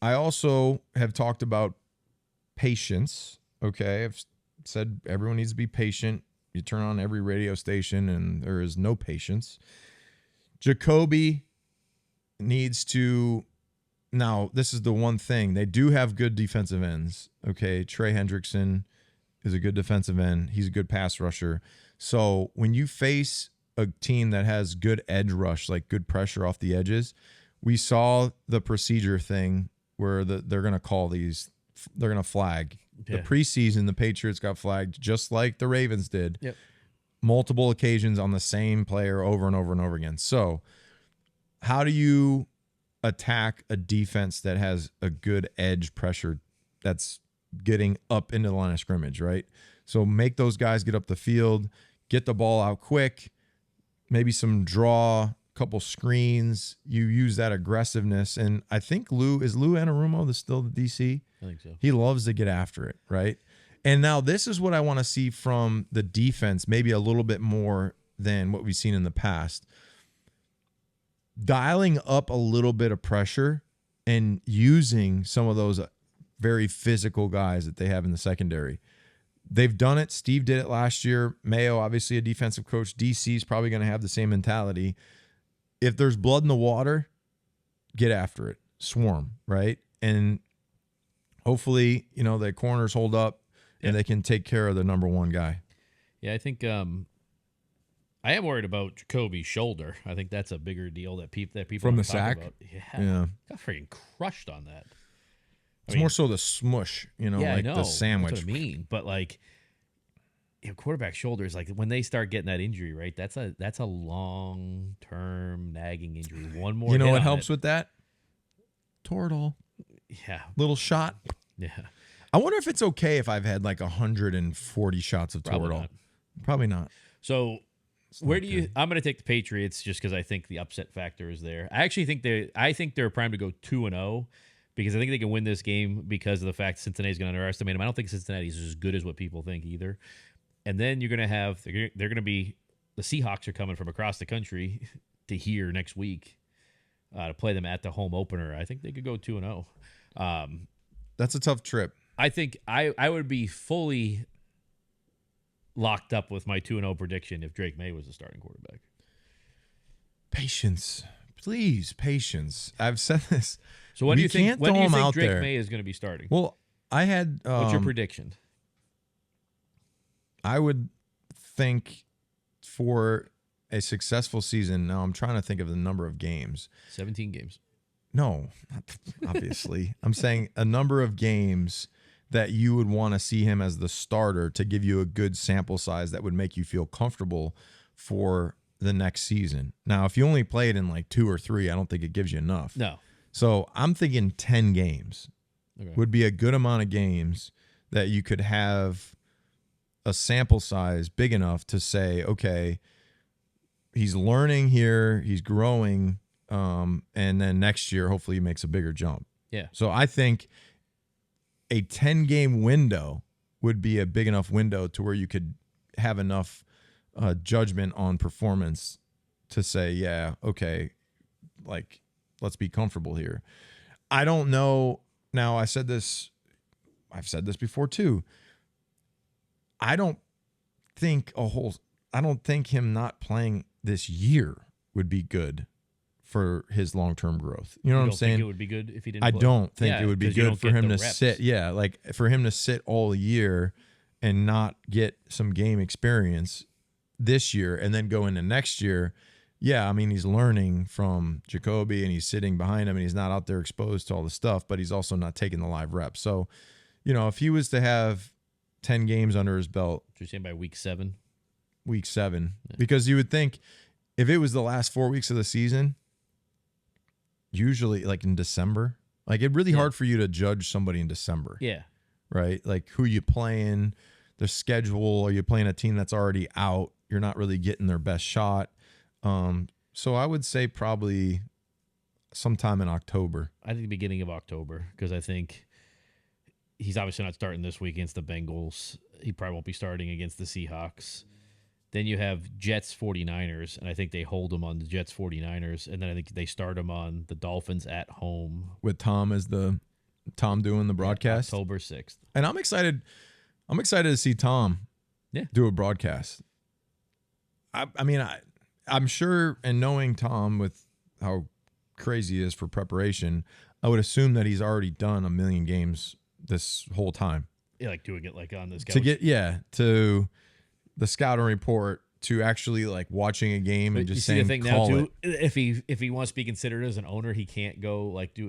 I also have talked about patience. Okay, I've said everyone needs to be patient. You turn on every radio station and there is no patience. Jacoby needs to. Now, this is the one thing. They do have good defensive ends. Okay, Trey Hendrickson is a good defensive end. He's a good pass rusher. So when you face a team that has good edge rush, like good pressure off the edges, we saw the procedure thing where they're going to call these, they're going to flag. Yeah. The preseason, the Patriots got flagged just like the Ravens did. Yep. Multiple occasions on the same player over and over and over again. So how do you attack a defense that has a good edge pressure that's getting up into the line of scrimmage, right? So make those guys get up the field, get the ball out quick, maybe some draw, couple screens. You use that aggressiveness. And I think Lou Anarumo still the DC? I think so. He loves to get after it, right? And now this is what I want to see from the defense, maybe a little bit more than what we've seen in the past. Dialing up a little bit of pressure and using some of those very physical guys that they have in the secondary. They've done it. Steve did it last year. Mayo, obviously a defensive coach. DC's probably going to have the same mentality. If there's blood in the water, get after it. Swarm, right? And hopefully, the corners hold up and they can take care of the number one guy. Yeah, I think I am worried about Jacoby's shoulder. I think that's a bigger deal that people From don't the talk sack? about. Yeah. Got freaking crushed on that. It's more so the smush, yeah, like I know. the sandwich. That's what I mean. But like, quarterback shoulders, like when they start getting that injury, right? That's a long term nagging injury. One more. You know hit what on helps it. with that? Toradol. Yeah. Little shot. Yeah. I wonder if it's okay if I've had like 140 shots of Probably Toradol. not. Probably not. So where do you? I'm going to take the Patriots just because I think the upset factor is there. I actually think they're primed to go 2-0 because I think they can win this game because of the fact Cincinnati's going to underestimate them. I don't think Cincinnati's as good as what people think either. And then you're going to have they're going to be the Seahawks are coming from across the country to here next week to play them at the home opener. I think they could go 2-0. That's a tough trip. I think I would be fully locked up with my 2-0 prediction if Drake May was the starting quarterback. Patience. Please, patience. I've said this. So when do you think can't throw him out Drake there. May is going to be starting? Well, I had. What's your prediction? I would think for a successful season. Now I'm trying to think of the number of games. 17 games. No, obviously. I'm saying a number of games that you would want to see him as the starter to give you a good sample size that would make you feel comfortable for the next season. Now, if you only played in like 2 or 3, I don't think it gives you enough. No. So I'm thinking 10 games would be a good amount of games that you could have a sample size big enough to say, okay, he's learning here, he's growing, and then next year, hopefully he makes a bigger jump. Yeah. So I think a 10-game window would be a big enough window to where you could have enough judgment on performance to say, yeah, okay, like, let's be comfortable here. I don't know. Now, I've said this before too. I don't think him not playing this year would be good for his long-term growth. You know what I'm saying? Think it would be good if he didn't I play? don't think it would be 'cause you good don't for get him the to reps. sit. Yeah, like for him to sit all year and not get some game experience this year and then go into next year. Yeah, I mean, he's learning from Jacoby and he's sitting behind him and he's not out there exposed to all the stuff, but he's also not taking the live reps. So, you know, if he was to have 10 games under his belt. You're saying by week 7? Week 7. Yeah. Because you would think if it was the last 4 weeks of the season, usually like in December, like it's really hard for you to judge somebody in December. Yeah. Right? Like who you playing, the schedule, are you playing a team that's already out? You're not really getting their best shot. So I would say probably sometime in October. I think the beginning of October, because I think he's obviously not starting this week against the Bengals. He probably won't be starting against the Seahawks. Then you have Jets 49ers, and I think they hold him on the Jets 49ers, and then I think they start him on the Dolphins at home. With Tom doing the broadcast? October 6th. And I'm excited to see Tom do a broadcast. I mean, I'm sure, and knowing Tom with how crazy he is for preparation, I would assume that he's already done a million games this whole time. Yeah, like doing it like on this. To the scouting report, to actually like watching a game and just saying, call it. If he wants to be considered as an owner, he can't go like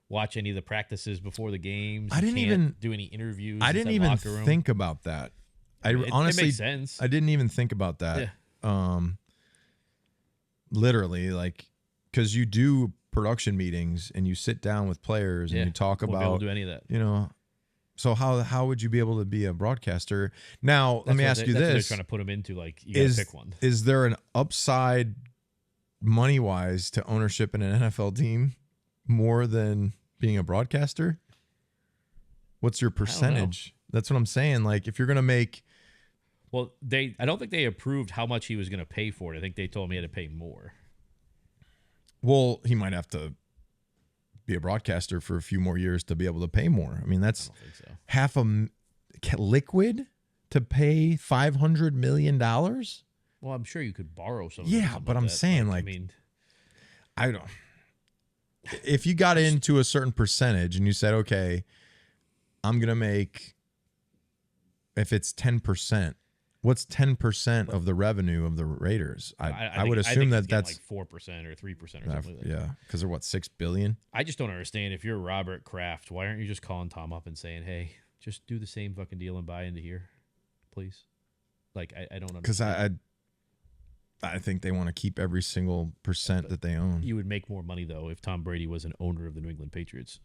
watch any of the practices before the games. I didn't even do any interviews. I didn't even think about that. Honestly, it makes sense. I didn't even think about that. Yeah. Literally, like, because you do production meetings and you sit down with players and you talk about. Be able to do any of that. You know, so how would you be able to be a broadcaster? Now, let me ask you this: what they're trying to put him into, like, you got to pick one. Is there an upside, money wise, to ownership in an NFL team more than being a broadcaster? What's your percentage? That's what I'm saying. Like, if you're gonna make. Well, I don't think they approved how much he was going to pay for it. I think they told him he had to pay more. Well, he might have to be a broadcaster for a few more years to be able to pay more. I mean, that's half a liquid to pay $500 million. Well, I'm sure you could borrow some. Yeah, but I'm saying, like, I mean, I don't. If you got into a certain percentage and you said, okay, I'm going to make, if it's 10%. What's 10% of the revenue of the Raiders? I would assume that's like 4% or 3% or something like that. Yeah, because they're $6 billion. I just don't understand. If you're Robert Kraft, why aren't you just calling Tom up and saying, "Hey, just do the same fucking deal and buy into here, please"? Like, I don't understand. Because I think they want to keep every single percent that they own. You would make more money though if Tom Brady was an owner of the New England Patriots.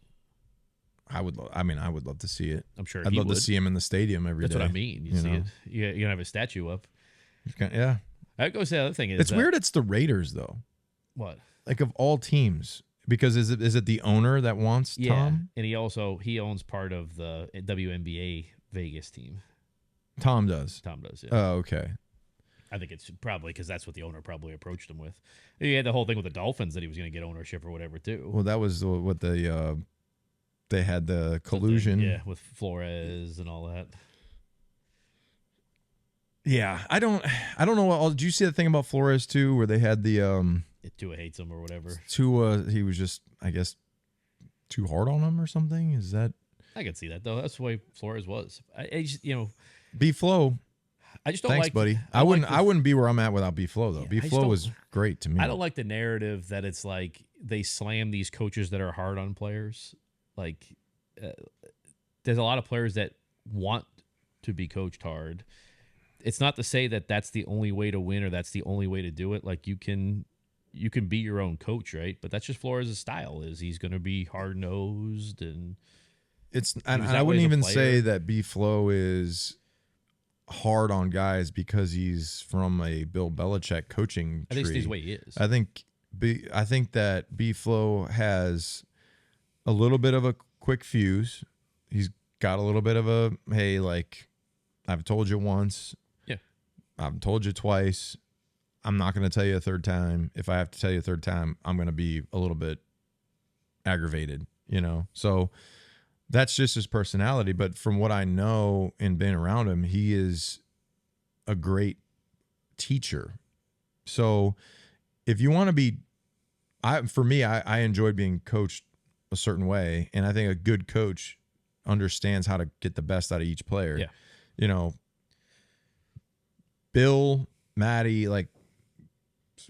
I would love to see it. I'm sure I'd love to see him in the stadium every day. That's what I mean. You see it. You're gonna have a statue up. Yeah. I'd go say the other thing is it's weird. It's the Raiders though. What? Like of all teams, because is it the owner that wants Tom? And he owns part of the WNBA Vegas team. Tom does. Yeah. Oh, okay. I think it's probably because that's what the owner probably approached him with. He had the whole thing with the Dolphins that he was going to get ownership or whatever too. Well, that was what they had the collusion. With Flores and all that. Yeah, I don't know. Did you see the thing about Flores too, where they had the Tua hates him or whatever. Tua, he was just, I guess, too hard on him or something. Is that? I can see that though. That's the way Flores was. I just, B-Flow. I just don't Thanks, like, buddy. I wouldn't be where I'm at without B-Flow though. Yeah, B-Flow was great to me. I don't like the narrative that it's like they slam these coaches that are hard on players. Like, there's a lot of players that want to be coached hard. It's not to say that that's the only way to win or that's the only way to do it. Like, you can be your own coach, right? But that's just Flores' style. Is he's going to be hard nosed and I wouldn't even say that B-Flow is hard on guys because he's from a Bill Belichick coaching tree. I think it's the way he is. I think that B-Flow has a little bit of a quick fuse. He's got a little bit of a, hey, like, I've told you once. Yeah. I've told you twice. I'm not going to tell you a third time. If I have to tell you a third time, I'm going to be a little bit aggravated, So that's just his personality. But from what I know and being around him, he is a great teacher. So if you want to be, for me, I enjoyed being coached a certain way. And I think a good coach understands how to get the best out of each player. Yeah. Bill, Matty, like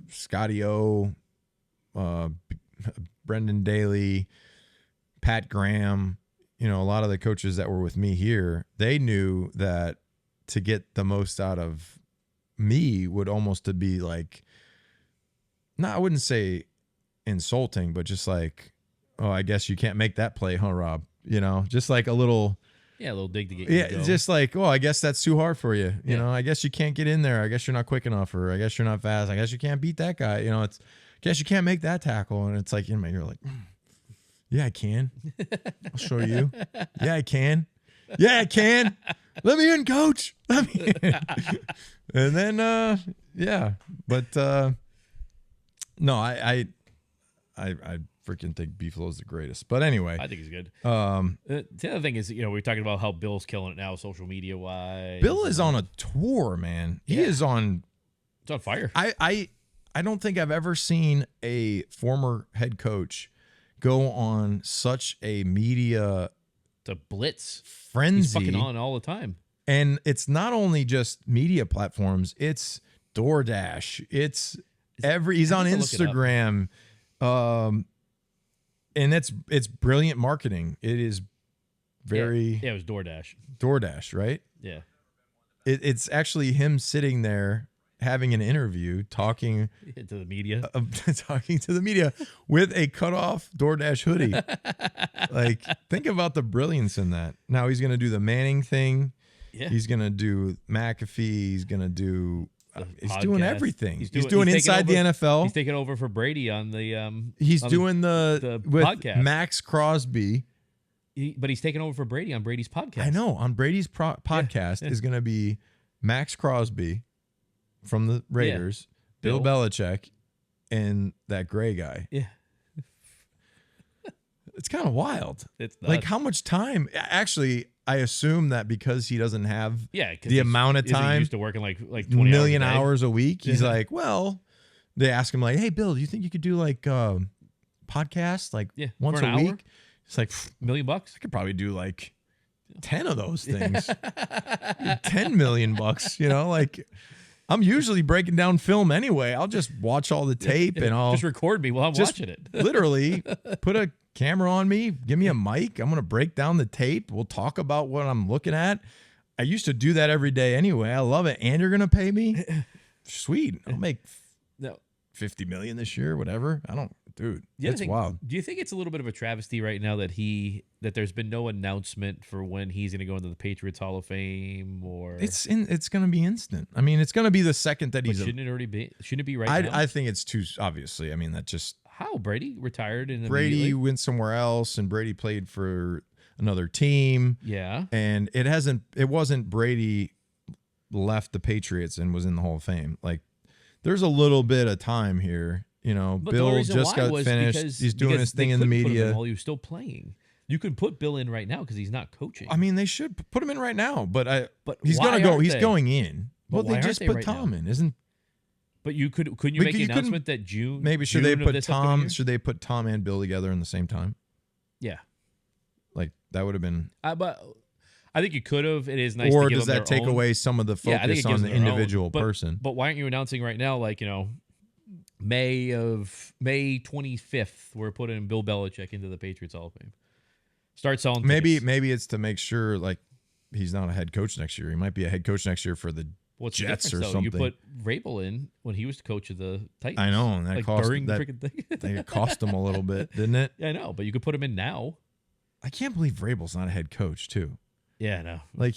Scotty O, Brendan Daly, Pat Graham, a lot of the coaches that were with me here, they knew that to get the most out of me would almost to be like, I wouldn't say insulting, but just like, oh, I guess you can't make that play, huh, Rob? Just like a little dig to get you to go. Just like, oh, I guess that's too hard for you. I guess you can't get in there. I guess you're not quick enough, or I guess you're not fast. I guess you can't beat that guy. I guess you can't make that tackle. And it's like, you're like, yeah, I can. I'll show you. Yeah, I can. Yeah, I can. Let me in, coach. Let me in. And then, yeah. But no, I freaking think B-Flow is the greatest. But anyway. I think he's good. The other thing is, we're talking about how Bill's killing it now, social media wise. Bill is on a tour, man. He is on. It's on fire. I don't think I've ever seen a former head coach go on such a media blitz frenzy. He's fucking on all the time. And it's not only just media platforms, it's DoorDash. He's on Instagram. And it's brilliant marketing. It is very it was DoorDash, right? Yeah. It's actually him sitting there having an interview, talking to the media, with a cutoff DoorDash hoodie. Like, think about the brilliance in that. Now he's going to do the Manning thing. Yeah. He's going to do McAfee. He's going to do. He's doing everything. He's doing he's inside the NFL. He's taking over for Brady on the. He's doing the with podcast. Max Crosby. But he's taking over for Brady on Brady's podcast. I know. On Brady's podcast is going to be Max Crosby from the Raiders, Bill Belichick, and that gray guy. Yeah. It's kind of wild. It's nuts. Like, how much time? Actually, I assume that because he doesn't have the amount of He's time, used to working like 20 million hours a week. He's like, well, they ask him like, hey, Bill, do you think you could do like podcasts like once a week? It's like $1 million. I could probably do like 10 of those things. 10 million bucks, like I'm usually breaking down film anyway. I'll just watch all the tape and I'll just record me while I'm watching it. Literally put a camera on me, give me a mic. I'm going to break down the tape. We'll talk about what I'm looking at. I used to do that every day anyway. I love it. And you're going to pay me? Sweet. I'll make 50 million this year, whatever. Dude, it's wild. Do you think it's a little bit of a travesty right now that there's been no announcement for when he's going to go into the Patriots Hall of Fame? Or it's going to be instant. I mean, it's going to be the second that shouldn't it be right now? I think it's too obviously. I mean, that just how Brady retired and Brady went somewhere else, and Brady played for another team. Yeah, and it wasn't Brady left the Patriots and was in the Hall of Fame. Like, there's a little bit of time here. But Bill just got finished. He's doing his thing in the media while he was still playing. You could put Bill in right now because he's not coaching. I mean, they should put him in right now, but he's gonna go. He's going in. Well, they just put Tom in, isn't? But couldn't you make the announcement that June? Maybe should they put Tom? Should they put Tom and Bill together in the same time? Yeah, like that would have been. But I think you could have. It is nice. Or to give does them that their take own. away some of the Yeah, I think focus it gives on the them their own. individual person? But why aren't you announcing right now, like, May 25th, we're putting Bill Belichick into the Patriots Hall of Fame. Start selling tickets. Maybe it's to make sure like he's not a head coach next year. He might be a head coach next year for the What's Jets the or difference, though? something. You put Vrabel in when he was the coach of the Titans. I know, and that like cost during that, the freaking thing. I think it cost him a little bit, didn't it? Yeah, I know, but you could put him in now. I can't believe Vrabel's not a head coach too. Yeah, I know. Like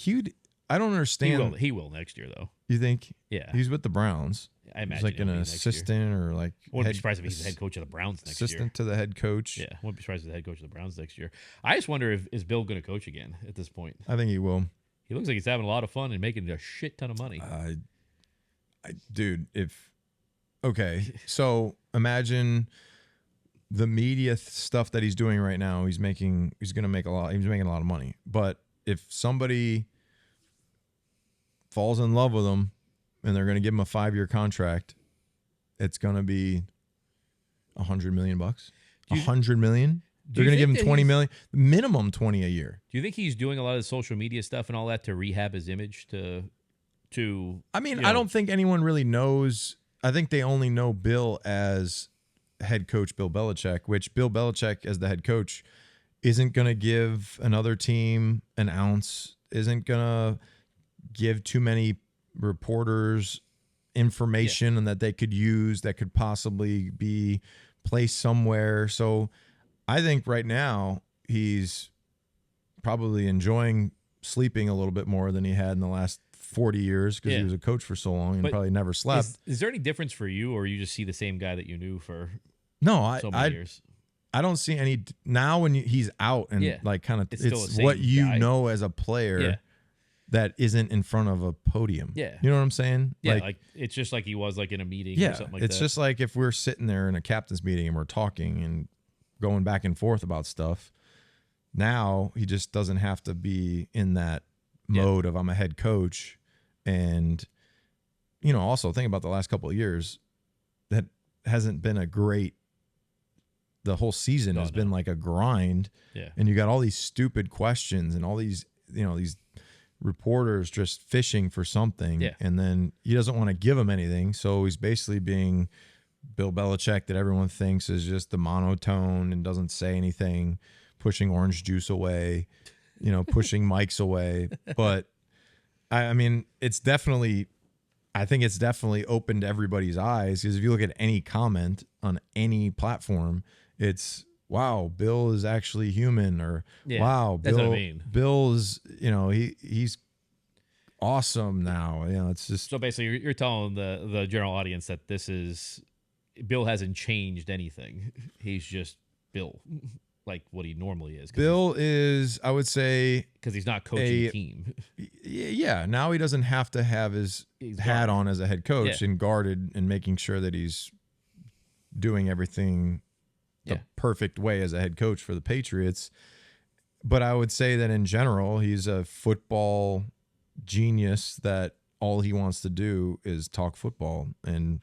I don't understand. He will next year though. You think? Yeah, He's with the Browns. I imagine he's like he'll an be next assistant or like. I wouldn't be surprised if he's the head coach of the Browns next year. Assistant to the head coach. Yeah, wouldn't be surprised if the head coach of the Browns next year. I just wonder if is Bill going to coach again at this point. I think he will. He looks like he's having a lot of fun and making a shit ton of money. Dude, so imagine the media stuff that he's doing right now. He's making a lot of money. But if somebody falls in love with him and they're going to give him a 5-year contract, it's going to be $100 million. $100 million. They're going to give him $20 million, minimum $20 a year. Do you think he's doing a lot of the social media stuff and all that to rehab his image I mean, I don't think anyone really knows. I think they only know Bill as head coach Bill Belichick, which Bill Belichick as the head coach isn't going to give another team an ounce, isn't going to give too many reporters information and that they could use that could possibly be placed somewhere. So I think right now he's probably enjoying sleeping a little bit more than he had in the last 40 years because he was a coach for so long and probably never slept. Is there any difference for you, or you just see the same guy that you knew for so many years? I don't see any now when he's out and like kind of it's what you know as a player that isn't in front of a podium. Yeah. You know what I'm saying? Yeah, like it's just like he was like in a meeting or something like that. It's just like if we're sitting there in a captain's meeting and we're talking and going back and forth about stuff. Now he just doesn't have to be in that mode of I'm a head coach. And, also think about the last couple of years that hasn't been the whole season has been like a grind. Yeah. And you got all these stupid questions and all these, these reporters just fishing for something. Yeah. And then he doesn't want to give them anything. So he's basically being Bill Belichick that everyone thinks is just the monotone and doesn't say anything, pushing orange juice away, pushing mics away. But I mean, I think it's definitely opened everybody's eyes, because if you look at any comment on any platform, it's, wow, Bill is actually human, or wow, that's what I mean. Bill's, he's awesome now. It's just. So basically you're telling the general audience that Bill hasn't changed anything. He's just Bill. Like what he normally is. Bill is, I would say, because he's not coaching a team. Yeah, now he doesn't have to have his hat on as a head coach and guarded and making sure that he's doing everything the perfect way as a head coach for the Patriots. But I would say that in general, he's a football genius that all he wants to do is talk football. And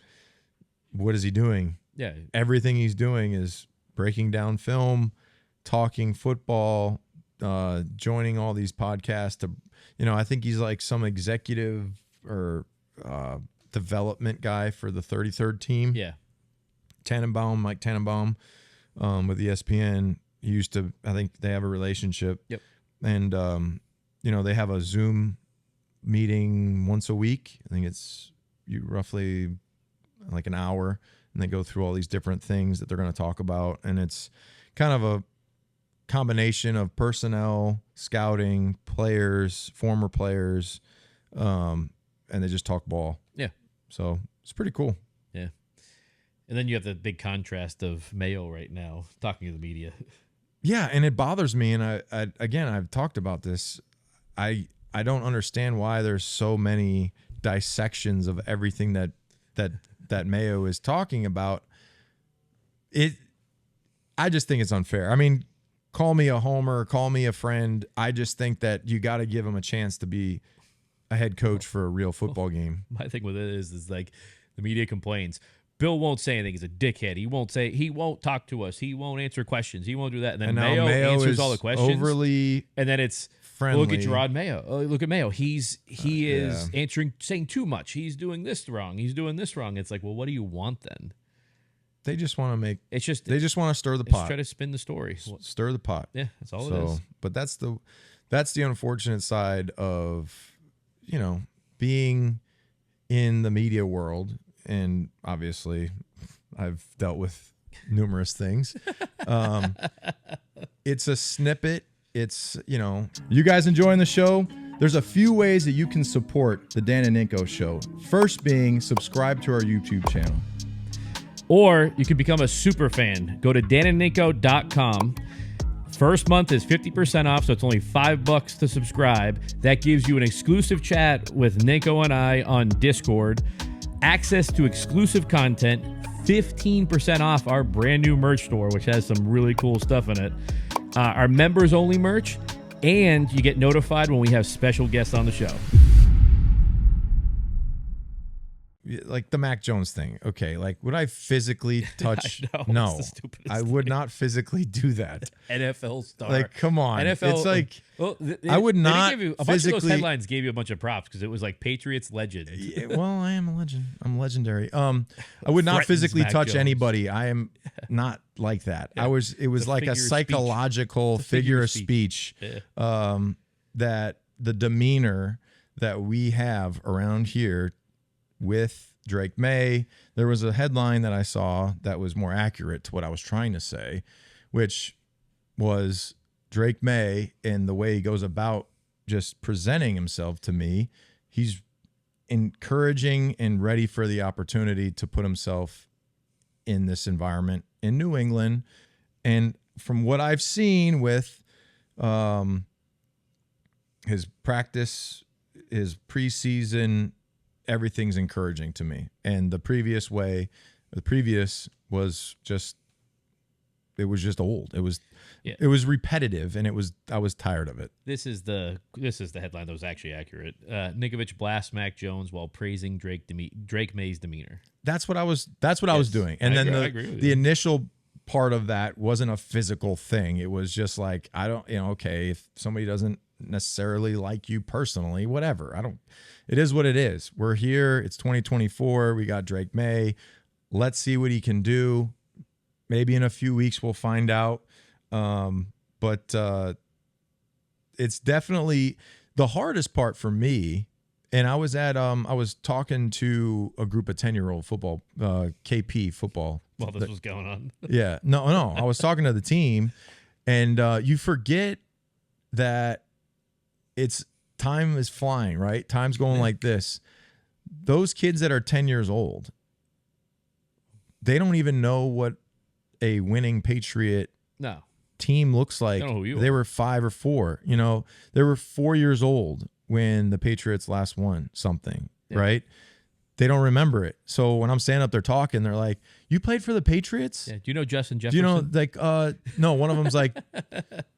what is he doing? Yeah, everything he's doing is breaking down film, talking football, joining all these podcasts to, I think he's like some executive or development guy for the 33rd team. Yeah. Mike Tannenbaum, with ESPN. He used to, I think they have a relationship. Yep. And, they have a Zoom meeting once a week. I think it's roughly like an hour, and they go through all these different things that they're going to talk about. And it's kind of a combination of personnel, scouting, players, former players, and they just talk ball. Yeah. So it's pretty cool. Yeah. And then you have the big contrast of Mayo right now talking to the media. Yeah, and it bothers me. And I've talked about this. I don't understand why there's so many dissections of everything that Mayo is talking about. I just think it's unfair. I mean, call me a homer, call me a friend. I just think that you got to give him a chance to be a head coach for a real football game. My thing with it is like the media complains, Bill won't say anything. He's a dickhead. He won't talk to us. He won't answer questions. He won't do that. And then And now Mayo answers is all the questions. overly and then it's friendly. look at Gerard Mayo. Look at Mayo. He is saying too much. He's doing this wrong. He's doing this wrong. It's like, well, what do you want then? They just want to make. It's just they just want to stir the just pot. try to spin the story. Stir the pot. Yeah, that's all it is. But that's the unfortunate side of, you know, being in the media world, and obviously, I've dealt with numerous things. It's a snippet. It's, you know, you guys enjoying the show? There's a few ways that you can support the Dan and Ninko Show. First being subscribe to our YouTube channel. Or you can become a super fan. Go to danandninko.com. First month is 50% off, so it's only $5 to subscribe. That gives you an exclusive chat with Ninko and I on Discord, access to exclusive content, 15% off our brand new merch store, which has some really cool stuff in it, our members only merch, and you get notified when we have special guests on the show. Like the Mac Jones thing. Okay, like would I physically touch? I know, no, it's the stupidest I would not physically do that. NFL star. Like, come on. NFL. It's like, well, I would not a bunch of physically. those headlines gave you a bunch of props because it was like Patriots legend. Yeah, well, I am a legend. I'm legendary. I would not Threatens physically Mac touch Jones. anybody. I am not like that. Yeah. It was It's a like figure a of speech. psychological It's a figure of speech. Yeah. That the demeanor that we have around here with Drake May. There was a headline that I saw that was more accurate to what I was trying to say, which was Drake May and the way he goes about just presenting himself to me. He's encouraging and ready for the opportunity to put himself in this environment in New England. And from what I've seen with his practice, his preseason, everything's encouraging to me. And the previous was just, it was just old. It was repetitive, and I was tired of it. This is the headline that was actually accurate. Ninkovich blasts Mac Jones while praising Drake May's demeanor. That's what I was doing. And I then agree with the you. initial part of that wasn't a physical thing. It was just like, okay, if somebody doesn't necessarily like you personally, whatever. It is what it is. We're here. It's 2024. We got Drake May. Let's see what he can do. Maybe in a few weeks we'll find out. But it's definitely the hardest part for me. And I was talking to a group of 10-year-old football, KP football. While this was going on. Yeah. No. I was talking to the team, and you forget that time is flying, right? Time's going like this. Those kids that are 10 years old, they don't even know what a winning Patriot team looks like. Don't know who you They are. were 5 or 4. You know, they were 4 years old when the Patriots last won something, right? They don't remember it. So when I'm standing up there talking, they're like, "You played for the Patriots?" Yeah. Do you know Justin Do Jefferson? you know, like, no, one of them's like,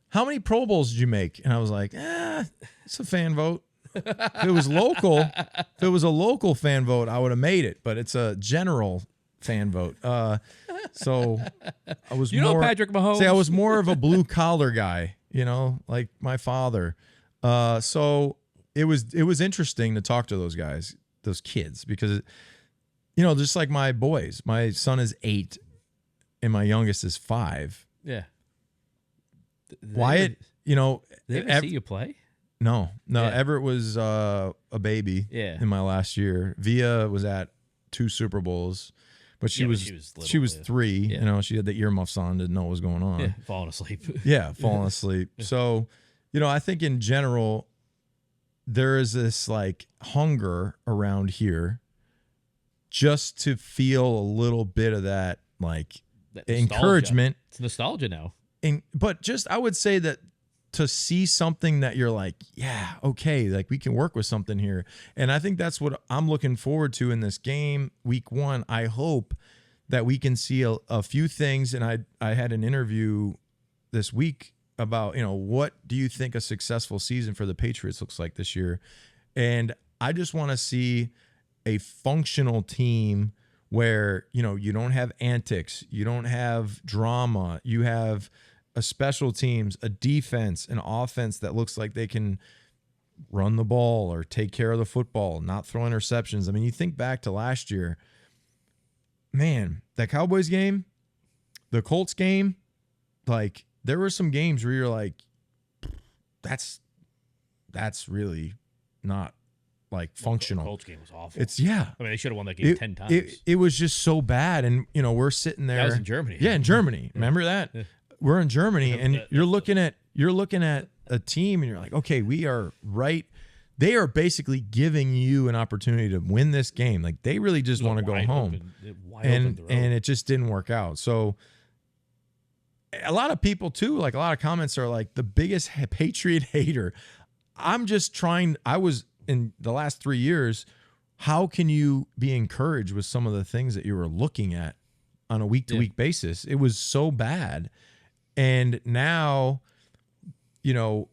"How many Pro Bowls did you make?" And I was like, it's a fan vote. If it was a local fan vote, I would have made it, but it's a general fan vote. So I was Patrick Mahomes? I was more of a blue collar guy, like my father. So it was interesting to talk to those guys, those kids, because, just like my boys, my son is 8 and my youngest is 5. Yeah. Wyatt, They ever see you play? No. Yeah. Everett was a baby in my last year. Via was at 2 Super Bowls, but she was little, 3. Yeah. She had the earmuffs on, didn't know what was going on. Yeah, falling asleep. Falling asleep. So, I think in general, there is this like hunger around here just to feel a little bit of that, like, That nostalgia. encouragement. It's nostalgia now. But just, I would say that to see something that you're like, yeah, okay, like we can work with something here. And I think that's what I'm looking forward to in this game, week 1. I hope that we can see a few things. And I had an interview this week about, what do you think a successful season for the Patriots looks like this year? And I just want to see a functional team where, you know, you don't have antics, you don't have drama, you have a special teams, a defense, an offense that looks like they can run the ball or take care of the football, not throw interceptions. I mean, you think back to last year, man, that Cowboys game, the Colts game, like there were some games where you're like, that's really not like functional. The Colts game was awful. It's I mean, they should have won that game 10 times. It was just so bad. And, you know, we're sitting there. That was in Germany. Yeah, in Germany. Remember that? Yeah. We're in Germany, and you're looking at a team, and you're like, okay, we are right. They are basically giving you an opportunity to win this game. Like they really just want to go home, and it just didn't work out. So a lot of people too, like a lot of comments are like the biggest Patriot hater. I'm just trying. I was in the last 3 years. How can you be encouraged with some of the things that you were looking at on a week-to-week basis? It was so bad. And now, you know,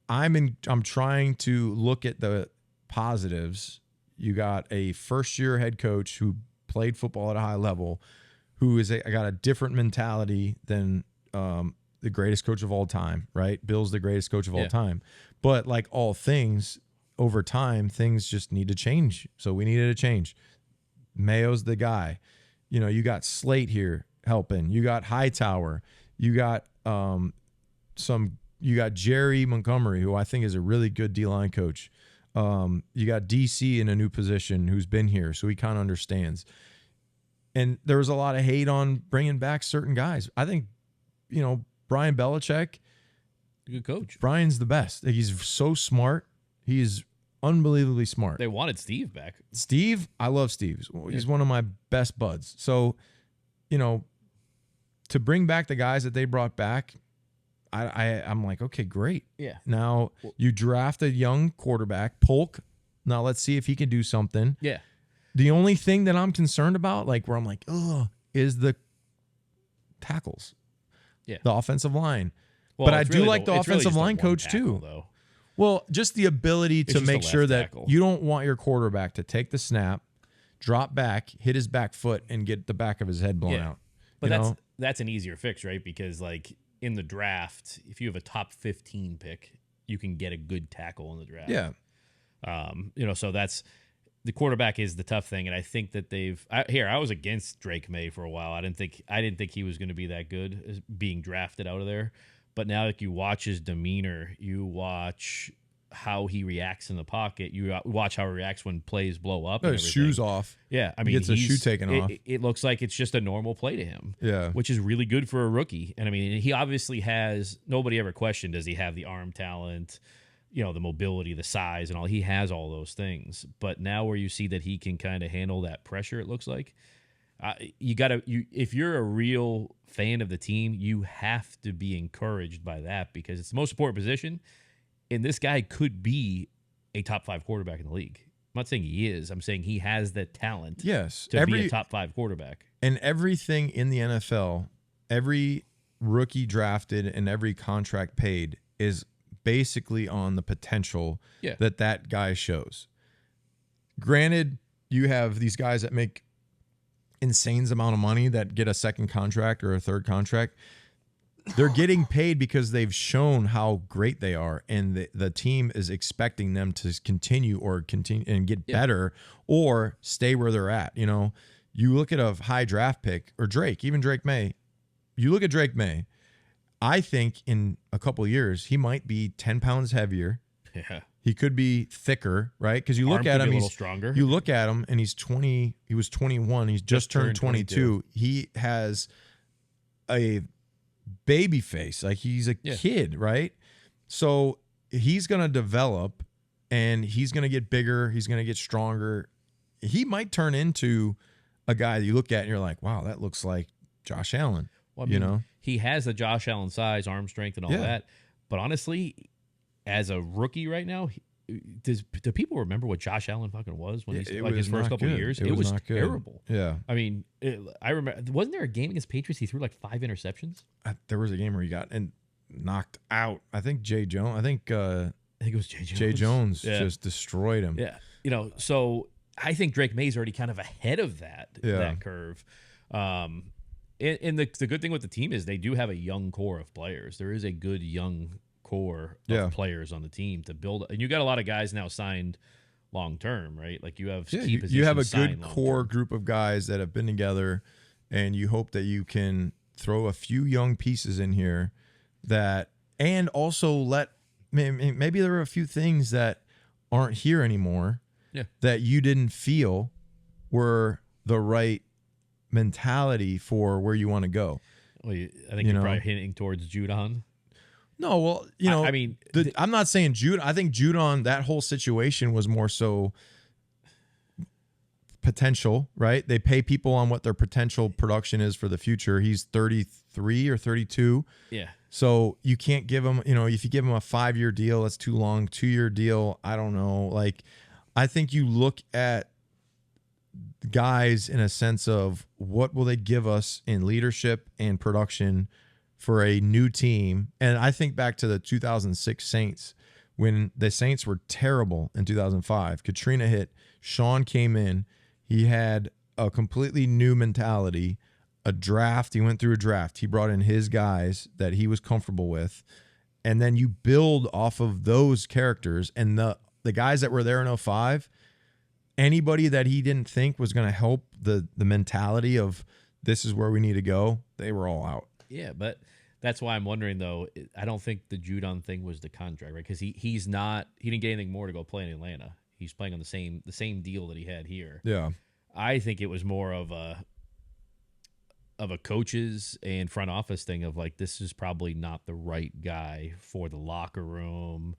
I'm trying to look at the positives. You got a first-year head coach who played football at a high level, who got a different mentality than the greatest coach of all time, right? Bill's the greatest coach of all time. But like all things, over time, things just need to change. So we needed a change. Mayo's the guy. You know, you got Slate here helping. You got Hightower. You got you got Jerry Montgomery, who I think is a really good D-line coach. You got DC in a new position who's been here, so he kind of understands. And there was a lot of hate on bringing back certain guys. I think, you know, Brian Belichick, good coach. Brian's the best. He's so smart. He's unbelievably smart. They wanted Steve back. Steve, I love Steve. He's one of my best buds. So, you know, to bring back the guys that they brought back, I'm like, okay, great. Yeah. Now you draft a young quarterback, Polk. Now let's see if he can do something. Yeah. The only thing that I'm concerned about, like where I'm like, is the tackles. Yeah. The offensive line. Well, but I do like the offensive line coach tackle, too. Though. Well, just the ability to make sure that tackle. You don't want your quarterback to take the snap, drop back, hit his back foot, and get the back of his head blown out. But that's an easier fix, right? Because like in the draft, if you have a top 15 pick, you can get a good tackle in the draft. Yeah. You know, so that's the quarterback is the tough thing, and I think that I was against Drake May for a while. I didn't think he was going to be that good as being drafted out of there. But now that you watch his demeanor, you watch how he reacts in the pocket, you watch how he reacts when plays blow up. His shoes off. Yeah, I mean, he gets a shoe taken off. It looks like it's just a normal play to him. Yeah, which is really good for a rookie. And I mean, he obviously has. Nobody ever questioned, does he have the arm talent, you know, the mobility, the size, and all. He has all those things. But now, where you see that he can kind of handle that pressure, it looks like. If you're a real fan of the team, you have to be encouraged by that because it's the most important position, and this guy could be a top 5 quarterback in the league. I'm not saying he is. I'm saying he has the talent to be a top 5 quarterback. And everything in the NFL, every rookie drafted and every contract paid is basically on the potential that guy shows. Granted, you have these guys that make insane amount of money that get a second contract or a third contract. They're getting paid because they've shown how great they are, and the team is expecting them to continue and get better or stay where they're at. You know, you look at a high draft pick or even Drake May. You look at Drake May. I think in a couple of years he might be 10 pounds heavier. Yeah. He could be thicker, right? Because you look at him, he's stronger. You look at him, and he's 20. He was 21. He's just turned 22. He has a baby face, like he's a kid, right? So he's gonna develop, and he's gonna get bigger. He's gonna get stronger. He might turn into a guy that you look at and you're like, wow, that looks like Josh Allen. Well, I mean, you know, he has the Josh Allen size, arm strength, and all that. But honestly, as a rookie right now, do people remember what Josh Allen fucking was when his first couple of years? It was terrible. Yeah. I mean, I remember, wasn't there a game against Patriots he threw like 5 interceptions? There was a game where he got knocked out. I think Jay Jones. I think it was Jay Jones. Jay Jones just destroyed him. Yeah. You know, so I think Drake May's already kind of ahead of that curve. And the good thing with the team is they do have a young core of players. There is a good young core of players on the team to build. And you got a lot of guys now signed long term, right? Like you have key positions. You have a good long-term core group of guys that have been together, and you hope that you can throw a few young pieces in here that, and also let maybe there are a few things that aren't here anymore that you didn't feel were the right mentality for where you want to go. Well, I think you're probably hinting towards Judon. No, well, I mean, I'm not saying Judon. I think Judon, that whole situation was more so potential, right? They pay people on what their potential production is for the future. He's 33 or 32. Yeah. So you can't give him, if you give him a 5-year deal, that's too long. 2-year deal, I don't know. Like, I think you look at guys in a sense of what will they give us in leadership and production for a new team. And I think back to the 2006 Saints when the Saints were terrible in 2005. Katrina hit. Sean came in. He had a completely new mentality, a draft. He went through a draft. He brought in his guys that he was comfortable with. And then you build off of those characters. And the guys that were there in 05, anybody that he didn't think was going to help the mentality of this is where we need to go, they were all out. Yeah, but that's why I'm wondering, though. I don't think the Judon thing was the contract, right? Because he didn't get anything more to go play in Atlanta. He's playing on the same deal that he had here. Yeah. I think it was more of a coaches and front office thing of like, this is probably not the right guy for the locker room,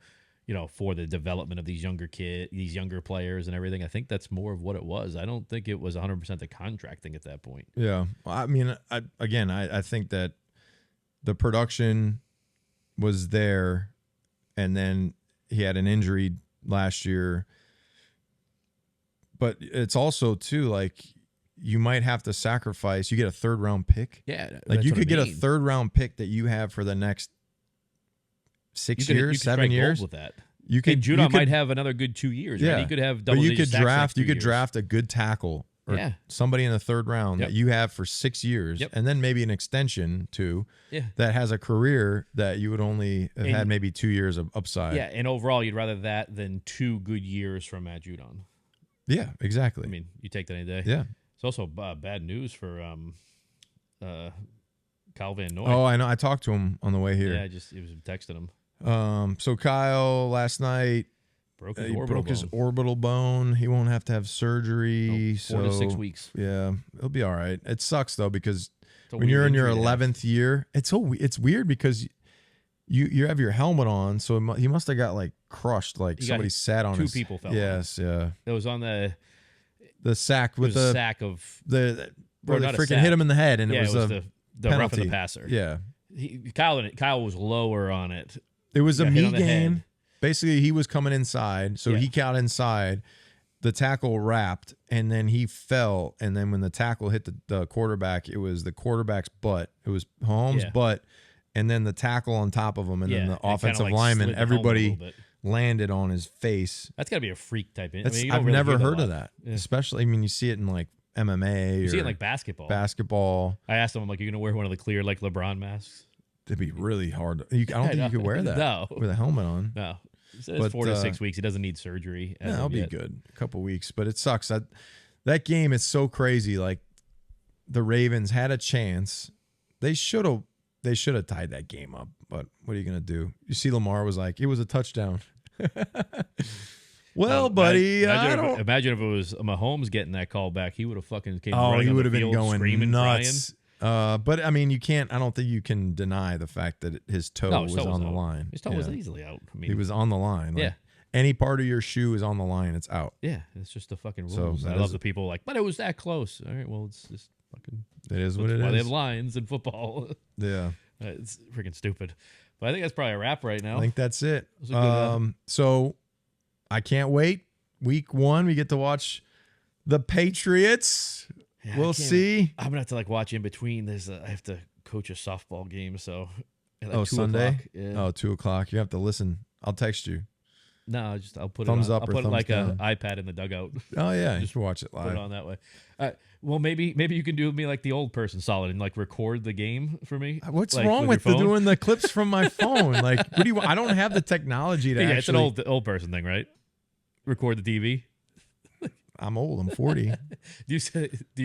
for the development of these younger players and everything. I think that's more of what it was. I don't think it was 100% the contract thing at that point. Yeah. I mean, I think that the production was there, and then he had an injury last year. But it's also, too, like, you might have to sacrifice. You get a 3rd-round pick. Yeah. Like, you could get a 3rd-round pick that you have for the next 6 years, 7 years. With that. You could. Judon might have another good 2 years. Yeah. Right? He could have but double you could draft. You could years. draft a good tackle or somebody in the 3rd round that you have for 6 years, and then maybe an extension too. Yeah. That has a career that you would only have had maybe 2 years of upside. Yeah, and overall, you'd rather that than 2 good years from Matt Judon. Yeah, exactly. I mean, you take that any day. Yeah. It's also bad news for Kyle Van Noy. Oh, I know. I talked to him on the way here. Yeah, he was texting him. So Kyle last night broke his orbital bone. He won't have to have surgery. 4 to 6 weeks. Yeah, it'll be all right. It sucks though because when you're in your 11th year, it's weird because you have your helmet on, so he must have got like crushed, like somebody sat on 2 his. people fell. Yes, yeah. It was on the sack with the sack of where they freaking hit him in the head, and it was the roughing the passer. Yeah, Kyle was lower on it. It was a me game. Basically, he was coming inside, so he got inside. The tackle wrapped, and then he fell. And then when the tackle hit the quarterback, it was the quarterback's butt. It was Holmes' butt, and then the tackle on top of him, and then the offensive lineman. Everybody landed on his face. That's got to be a freak type. I've never heard of that. Yeah. Especially, you see it in like MMA. You see it in like basketball. I asked him, I'm like, you're going to wear one of the clear like LeBron masks? It'd be really hard. I don't think you could wear that with a helmet on. No. It's 4 to 6 weeks. He doesn't need surgery. Yeah, that'll be good. A couple weeks. But it sucks. That game is so crazy. Like, the Ravens had a chance. They should have tied that game up. But what are you going to do? You see Lamar was like, it was a touchdown. Well, buddy, imagine if it was Mahomes getting that call back. He would have fucking came running he on would the have been field, going screaming, nuts. But I mean, I don't think you can deny the fact that his toe was on the line. His toe was easily out. I mean, he was on the line. Like, any part of your shoe is on the line, it's out. Yeah, it's just the fucking rules. So I love the people like, but it was that close. All right, well, it's just fucking. It is what it is. Why they have lines in football. Yeah, it's freaking stupid. But I think that's probably a wrap right now. I think that's it. So I can't wait. Week 1, we get to watch the Patriots. Yeah, we'll see. I'm gonna have to like watch in between. I have to coach a softball game, so. Sunday. Yeah. 2:00. You have to listen. I'll text you. No, I'll put Thumbs it on. up I'll or put it thumbs like down? an iPad in the dugout. Oh yeah, you should watch it Put it live. on that way. Well, maybe you can do me like the old person solid and like record the game for me. What's like, wrong with your phone? doing the clips from my phone? Like, what do you? I don't have the technology to Yeah, actually. it's an old person thing, right? Record the TV. I'm old. I'm 40. Do you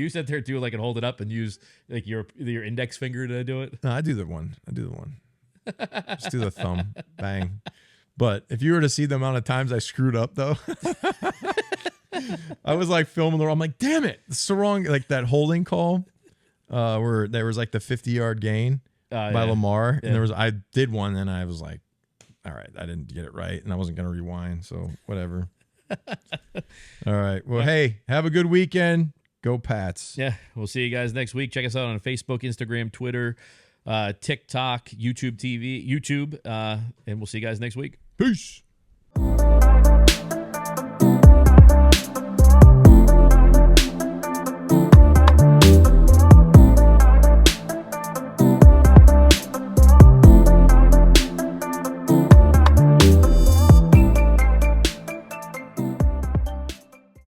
sit there too, like, and hold it up and use like your index finger to do it? No, I do the one. Just do the thumb. Bang. But if you were to see the amount of times I screwed up, though, I was like filming the. I'm like, damn it, it's the wrong. Like that holding call, where there was like the 50-yard gain by Yeah. Lamar, Yeah. and I did one, and I was like, all right, I didn't get it right, and I wasn't gonna rewind, so whatever. All right. Well, hey, have a good weekend. Go Pats. Yeah, we'll see you guys next week. Check us out on Facebook, Instagram, Twitter, TikTok, YouTube TV, and we'll see you guys next week. Peace.